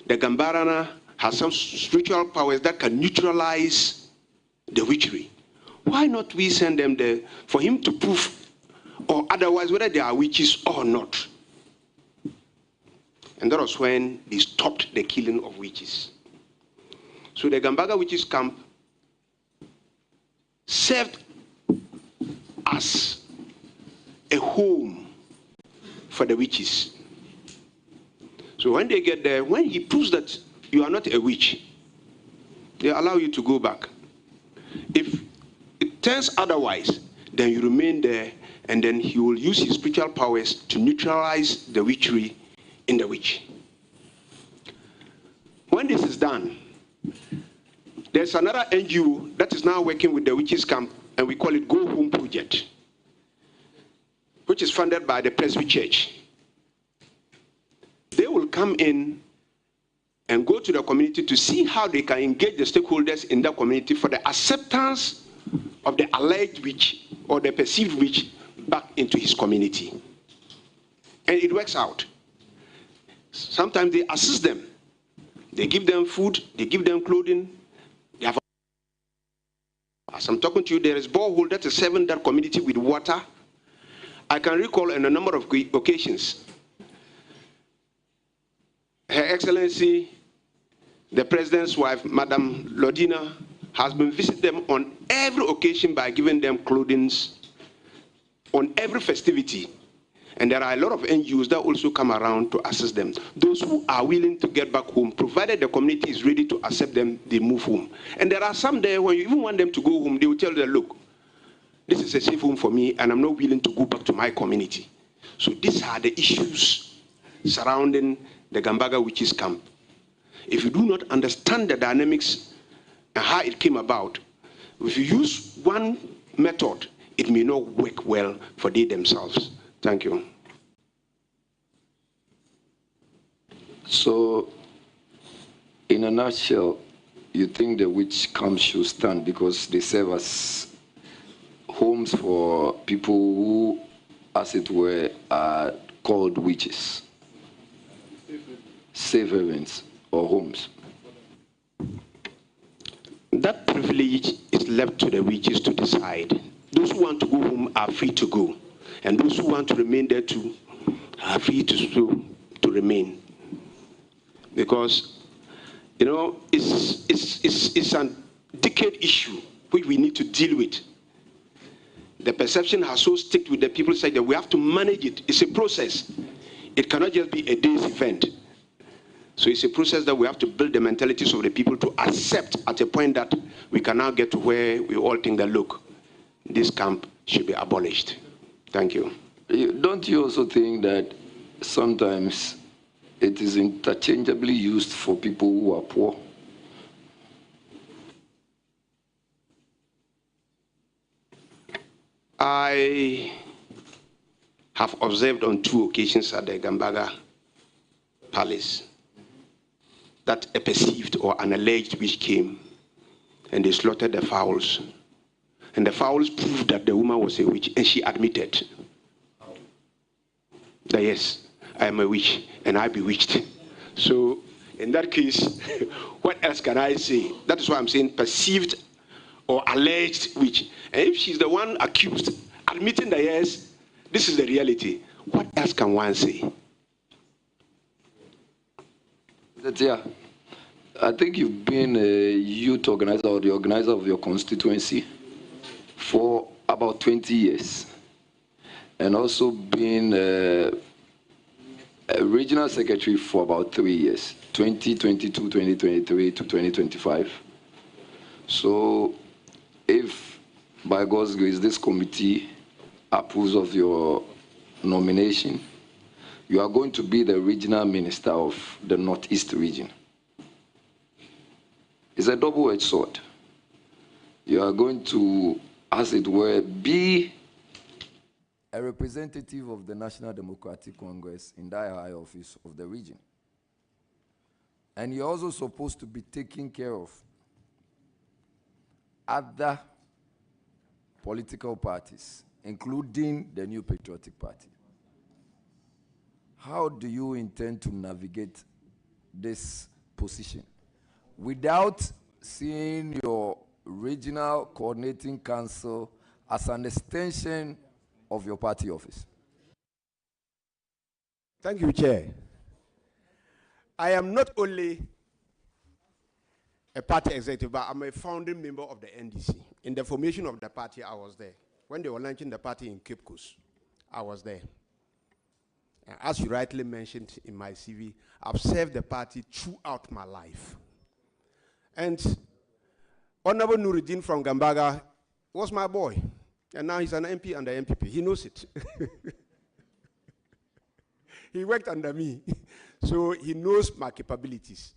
the Gambarana, has some spiritual powers that can neutralize the witchery, why not we send them there for him to prove, or otherwise, whether they are witches or not? And that was when they stopped the killing of witches. So the Gambaga Witches Camp served as a home for the witches. So when they get there, when he proves that you are not a witch, they allow you to go back. If it turns otherwise, then you remain there, and then he will use his spiritual powers to neutralize the witchery in the witch. When this is done, there's another NGO that is now working with the witches camp, and we call it Go Home Project, which is funded by the Presby Church. They will come in and go to the community to see how they can engage the stakeholders in that community for the acceptance of the alleged witch or the perceived witch back into his community. And it works out. Sometimes they assist them. They give them food, they give them clothing. They have, as I'm talking to you, there is borehole that is serving that community with water. I can recall on a number of occasions, Her Excellency, the President's wife, Madam Lodina, has been visiting them on every occasion by giving them clothing on every festivity. And there are a lot of NGOs that also come around to assist them. Those who are willing to get back home, provided the community is ready to accept them, they move home. And there are some there when you even want them to go home, they will tell them, look, this is a safe home for me, and I'm not willing to go back to my community. So these are the issues surrounding the Gambaga Witches Camp. If you do not understand the dynamics and how it came about, if you use one method, it may not work well for they themselves. Thank you. So, in a nutshell, you think the witch camp should stand because they serve as homes for people who, as it were, are called witches? Safe havens or homes? That privilege is left to the witches to decide. Those who want to go home are free to go. And those who want to remain there too are free to remain. Because, you know, it's a decade issue which we need to deal with. The perception has so stuck with the people side that we have to manage it. It's a process. It cannot just be a day's event. So it's a process that we have to build the mentalities of the people to accept at a point that we can now get to where we all think that, look, this camp should be abolished. Thank you. Don't you also think that sometimes it is interchangeably used for people who are poor? I have observed on 2 occasions at the Gambaga Palace that a perceived or an alleged witch came and they slaughtered the fowls. And the fowls proved that the woman was a witch, and she admitted that yes, I am a witch and I bewitched. So in that case, what else can I say? That is why I'm saying perceived or alleged witch. And if she's the one accused, admitting that yes, this is the reality, what else can one say? Yeah, I think you've been a youth organizer or the organizer of your constituency for about 20 years, and also been a regional secretary for about 3 years, 2022, 2023 to 2025. So if by God's grace this committee approves of your nomination, You are going to be the regional minister of the Northeast region. It's a double-edged sword. You are going to, as it were, be a representative of the National Democratic Congress in that high office of the region. And you're also supposed to be taking care of other political parties, including the New Patriotic Party. How do you intend to navigate this position without seeing your regional coordinating council as an extension of your party office? Thank you, Chair. I am not only a party executive, but I'm a founding member of the NDC. In the formation of the party, I was there. When they were launching the party in Cape Coast, I was there. And as you rightly mentioned in my CV, I've served the party throughout my life. And Honorable Nuruddin from Gambaga was my boy. And now he's an MP under MPP. He knows it. He worked under me. So he knows my capabilities.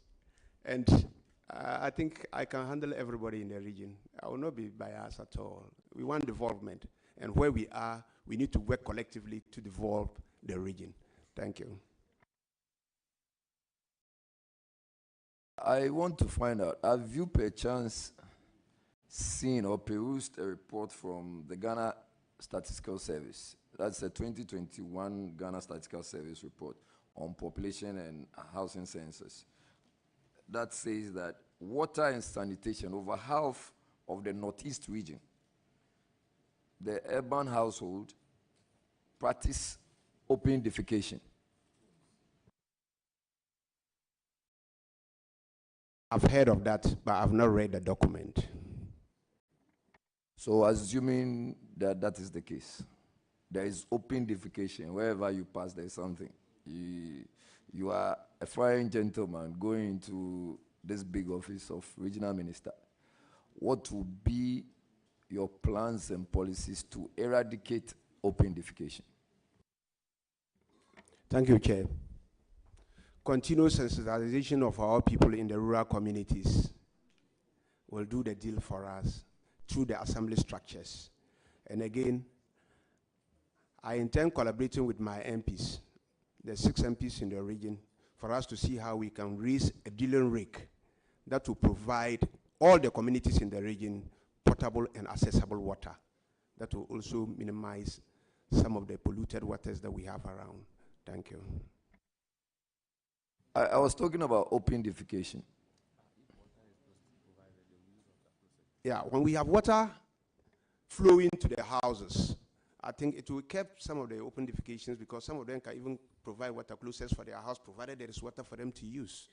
And I think I can handle everybody in the region. I will not be biased at all. We want development. And where we are, we need to work collectively to develop the region. Thank you. I want to find out, have you perchance seen or perused a report from the Ghana Statistical Service? That's a 2021 Ghana Statistical Service report on population and housing census. That says that water and sanitation, over half of the Northeast region, the urban household practice open defecation. I've heard of that, but I've not read the document. So assuming that that is the case, there is open defecation. Wherever you pass, there is something. You are a fine gentleman going into this big office of regional minister. What will be your plans and policies to eradicate open defecation? Thank you, Chair. Continuous sensitization of our people in the rural communities will do the deal for us through the assembly structures. And again, I intend collaborating with my MPs, the 6 MPs in the region, for us to see how we can raise a dealing rate that will provide all the communities in the region potable and accessible water. That will also minimize some of the polluted waters that we have around. Thank you. I was talking about open defecation. Yeah, when we have water flowing to the houses, I think it will keep some of the open defecations, because some of them can even provide water closest for their house, provided there is water for them to use.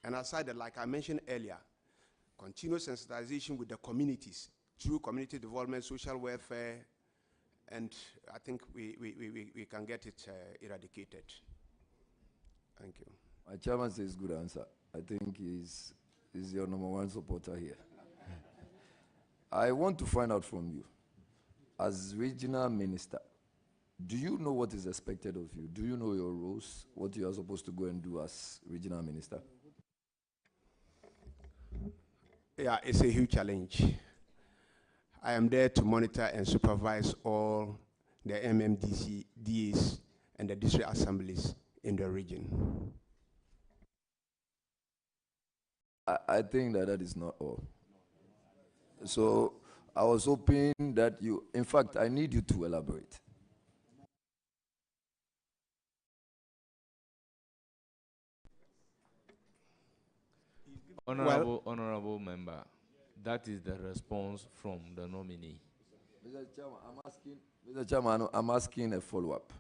And aside that, like I mentioned earlier, continuous sensitization with the communities through community development, social welfare, and I think we can get it eradicated. Thank you. My chairman says good answer. I think he's your #1 supporter here. I want to find out from you, as regional minister, do you know what is expected of you? Do you know your roles, what you are supposed to go and do as regional minister? Yeah, it's a huge challenge. I am there to monitor and supervise all the MMDC, DAs, and the district assemblies in the region. I think that is not all. So I was hoping that you, in fact, I need you to elaborate. Honorable member, that is the response from the nominee. Mr. Chairman, I'm asking a follow-up.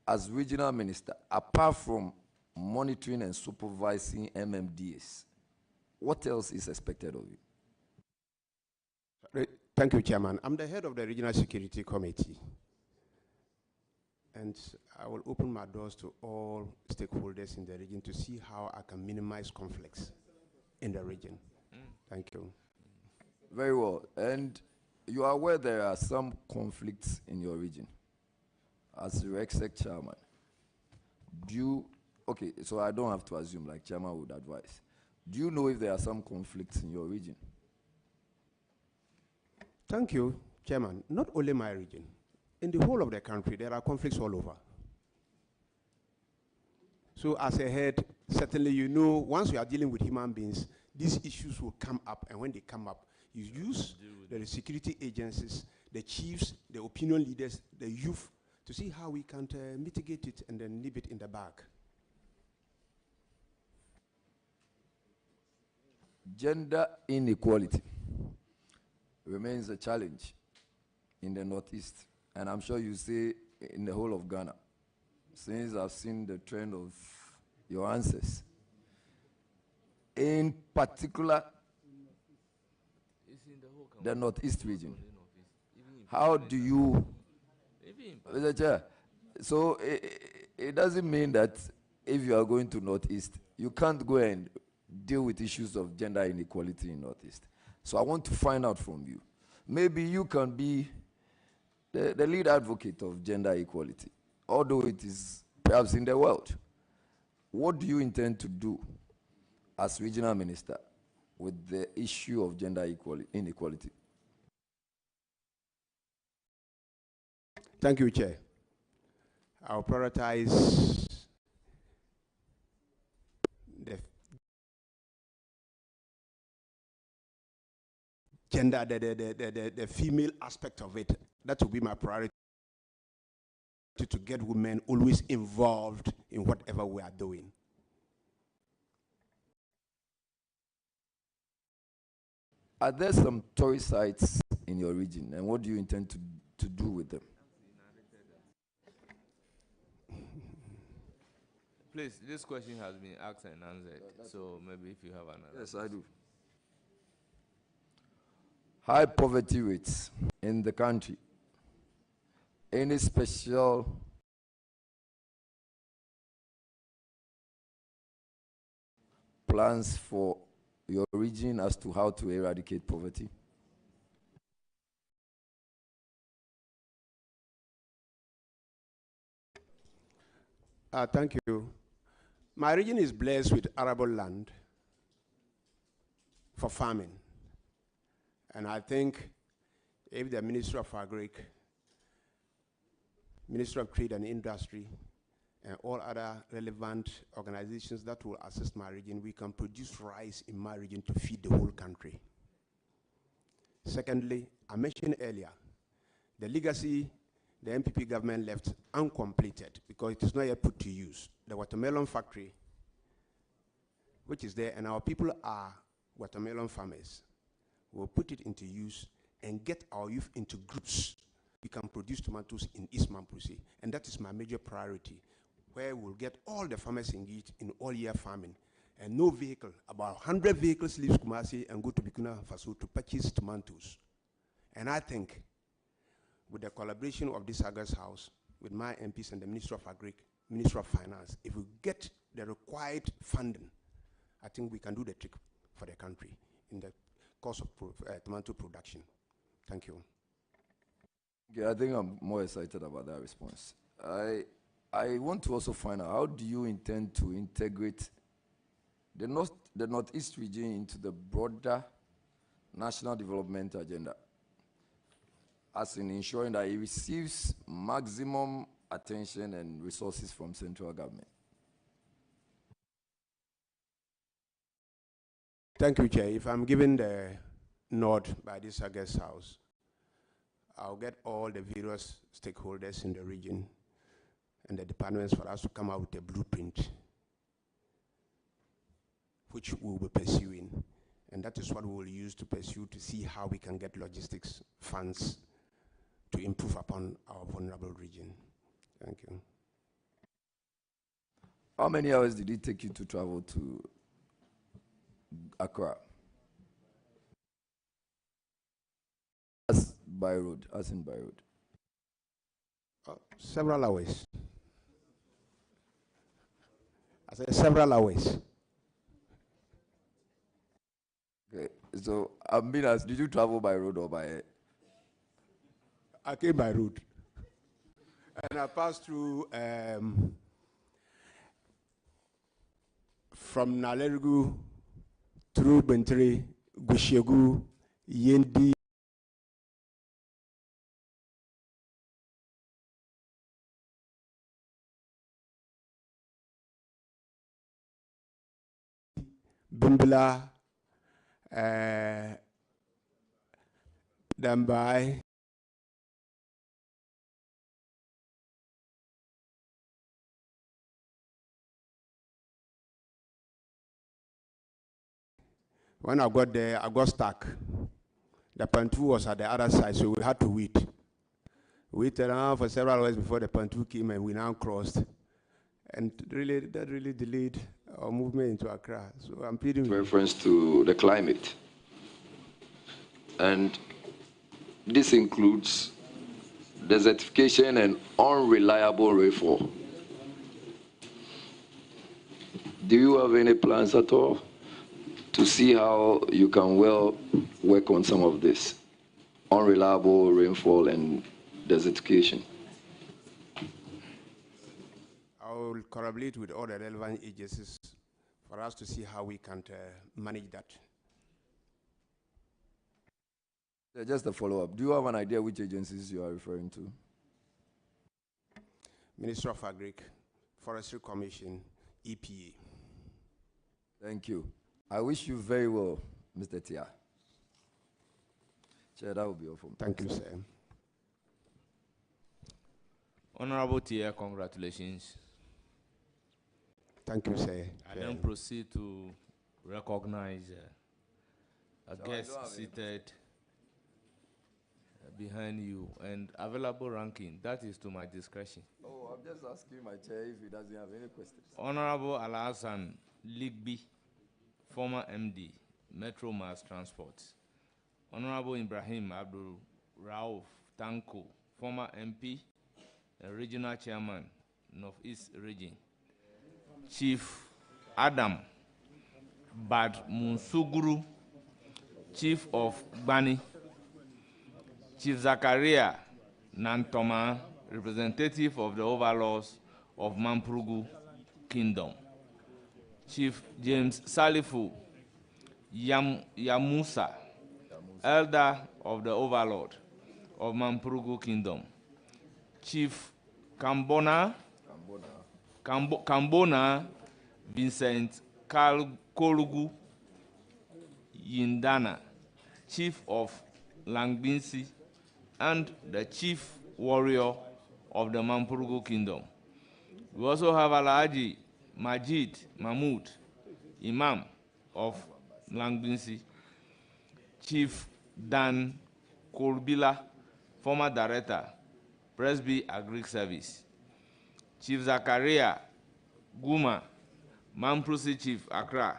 As regional minister, apart from monitoring and supervising MMDAs, what else is expected of you? Thank you, Chairman. I'm the head of the Regional Security Committee. And I will open my doors to all stakeholders in the region to see how I can minimize conflicts in the region. Thank you. Very well. And you are aware there are some conflicts in your region as your exec chairman. Okay, so I don't have to assume, like Chairman would advise. Do you know if there are some conflicts in your region? Thank you, Chairman. Not only my region. In the whole of the country, there are conflicts all over. So as a head, certainly you know, once you are dealing with human beings, these issues will come up, and when they come up, you use the security agencies, the chiefs, the opinion leaders, the youth, to see how we can mitigate it and then nip it in the bag. Gender inequality remains a challenge in the Northeast, and I'm sure you see in the whole of Ghana, since I've seen the trend of your answers. In particular, the Northeast region. How do you, Mr. Chair, so it doesn't mean that if you are going to Northeast, you can't go and deal with issues of gender inequality in Northeast. So I want to find out from you. Maybe you can be the lead advocate of gender equality, although it is perhaps in the world. What do you intend to do as regional minister with the issue of gender inequality? Thank you, Chair. I'll prioritize the gender, the female aspect of it. That will be my priority, to get women always involved in whatever we are doing. Are there some tourist sites in your region, and what do you intend to do with them? Please, this question has been asked and answered, so maybe if you have another. Yes, I do. High poverty rates in the country. Any special plans for your region as to how to eradicate poverty? Thank you. My region is blessed with arable land for farming. And I think if the Ministry of Agric, Ministry of Trade and Industry, and all other relevant organizations that will assist my region, we can produce rice in my region to feed the whole country. Secondly, I mentioned earlier, the legacy the MPP government left uncompleted because it is not yet put to use. The watermelon factory, which is there, and our people are watermelon farmers, will put it into use and get our youth into groups. We can produce tomatoes in East Mamprusi, and that is my major priority, where we'll get all the farmers engaged in all-year farming, and no vehicle, about 100 vehicles leave Kumasi and go to Burkina Faso to purchase tomatoes. And I think with the collaboration of this August House, with my MPs and the Minister of Agric, Minister of Finance, if we get the required funding, I think we can do the trick for the country in the course of tomato production. Thank you. Yeah, I think I'm more excited about that response. I want to also find out, how do you intend to integrate the Northeast region into the broader national development agenda, as in ensuring that it receives maximum attention and resources from central government? Thank you, Chair. If I'm given the nod by this August House, I'll get all the various stakeholders in the region and the departments for us to come out with a blueprint, which we'll be pursuing. And that is what we will use to pursue to see how we can get logistics funds to improve upon our vulnerable region. Thank you. How many hours did it take you to travel to Accra? As by road, as in by road. Several hours. I said several hours. Okay, so I'm being asked, did you travel by road or by air? I came by road. And I passed through from Nalergu through Bentry, Gushegu, Yendi, Bimbala, Dambai, when I got there, I got stuck. The Pantu was at the other side, so we had to wait. We waited around for several hours before the Pantu came, and we now crossed. And really, that really delayed our movement into Accra. So I'm pleading with Reference to the climate. And this includes desertification and unreliable rainfall. Do you have any plans at all to see how you can well work on some of this unreliable rainfall and desertification? I will collaborate with all the relevant agencies for us to see how we can manage that. Just a follow-up. Do you have an idea which agencies you are referring to? Ministry of Agric, Forestry Commission, EPA. Thank you. I wish you very well, Mr. Tia. Chair, that will be all from me. Thank you, sir. Honorable Tia, congratulations. Thank you, sir. I then proceed to recognize a guest seated behind you and available ranking. That is to my discretion. Oh, I'm just asking my chair if he doesn't have any questions. Honorable Alhassan Ligby, former MD, Metro Mass Transport. Honorable Ibrahim Abdul Rauf Tanko, former MP and Regional Chairman, Northeast Region. Chief Adam Bad Munsuguru, Chief of Gbani. Chief Zakaria Nantoma, representative of the overlords of Mamprugu Kingdom. Chief James Salifu Yamusa, elder of the overlord of Mamprugu Kingdom. Chief Kambona Vincent Kolugu Yindana, Chief of Langbinsi, and the chief warrior of the Mamprugu Kingdom. We also have Alhaji Majid Mahmoud, Imam of Langbinsi. Chief Dan Kolbila, former director, Presby Agric Service. Chief Zakaria Guma, Mamprusi Chief, Accra.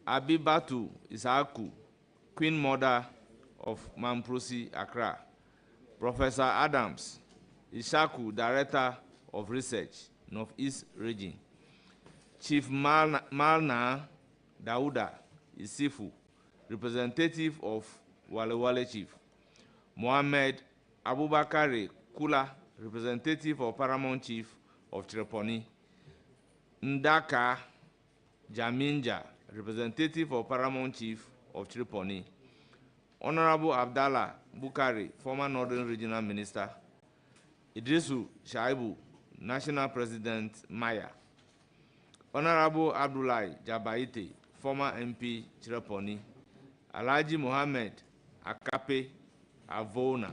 Abibatu Isaku, Queen Mother of Mamprusi, Accra. Professor Adams Ishaku, Director of Research, Northeast Region. Chief Malna Dauda Isifu, representative of Walewale Chief. Mohammed Abubakari Kula, representative of Paramount Chief of Triponi. Ndaka Jaminja, representative of Paramount Chief of Triponi. Honorable Abdallah Bukari, former Northern Regional Minister. Idrisu Shaibu, National President, Maya. Honorable Abdullahi Jabaite, former MP, Chiraponi. Alhaji Mohammed Akape Avona,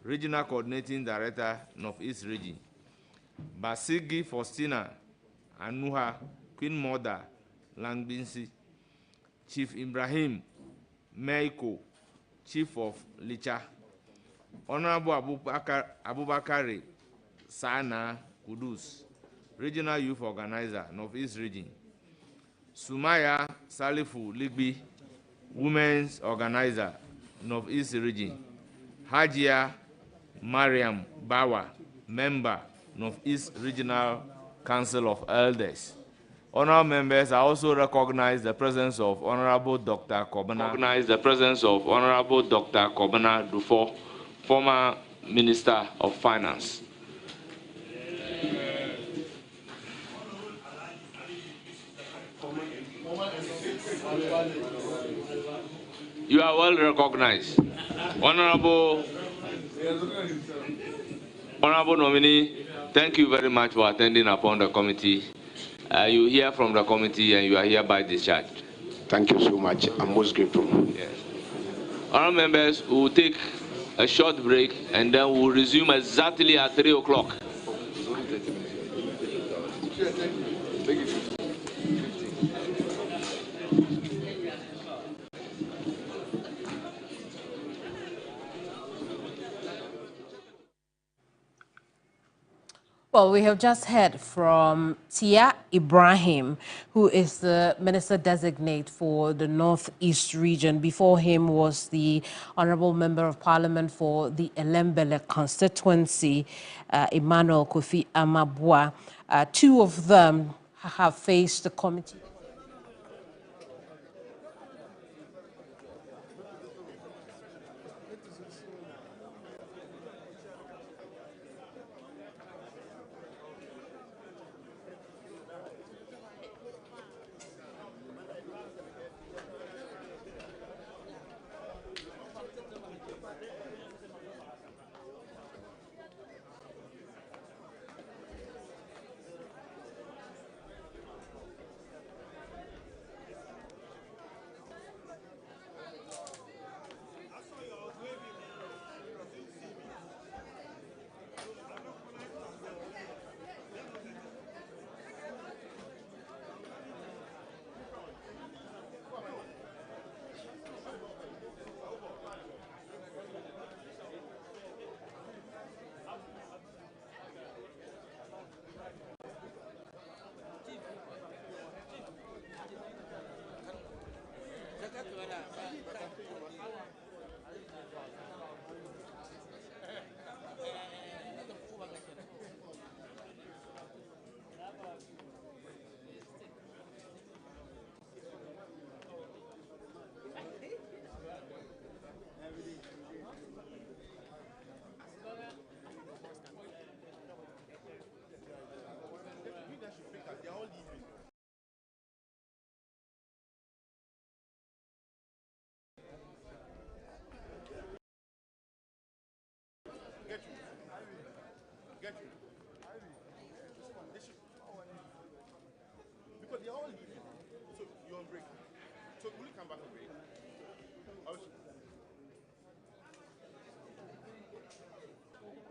Regional Coordinating Director, Northeast Region. Basigi Faustina Anuha, Queen Mother, Langbinsi. Chief Ibrahim Meiko, Chief of Licha. Honorable Abubakari Sana Kudus, Regional Youth Organizer, Northeast Region. Sumaya Salifu Ligby, Women's Organizer, Northeast Region. Hajia Mariam Bawa, Member, Northeast Regional Council of Elders. Honorable members, I also recognize the presence of Honorable Dr. Kobana. Dufo, former Minister of Finance. You are well recognized. Honorable nominee, thank you very much for attending upon the committee. You hear from the committee and you are hereby discharged. Thank you so much. I'm most grateful. Yes. Honorable members, we will take a short break and then we will resume exactly at 3 o'clock. Well, we have just heard from Tia Ibrahim, who is the Minister Designate for the Northeast region. Before him was the Honorable Member of Parliament for the Elembele constituency, Emmanuel Kofi Amabua. Two of them have faced the committee. Because they're all leaving. So you're on break. So will you come back on break?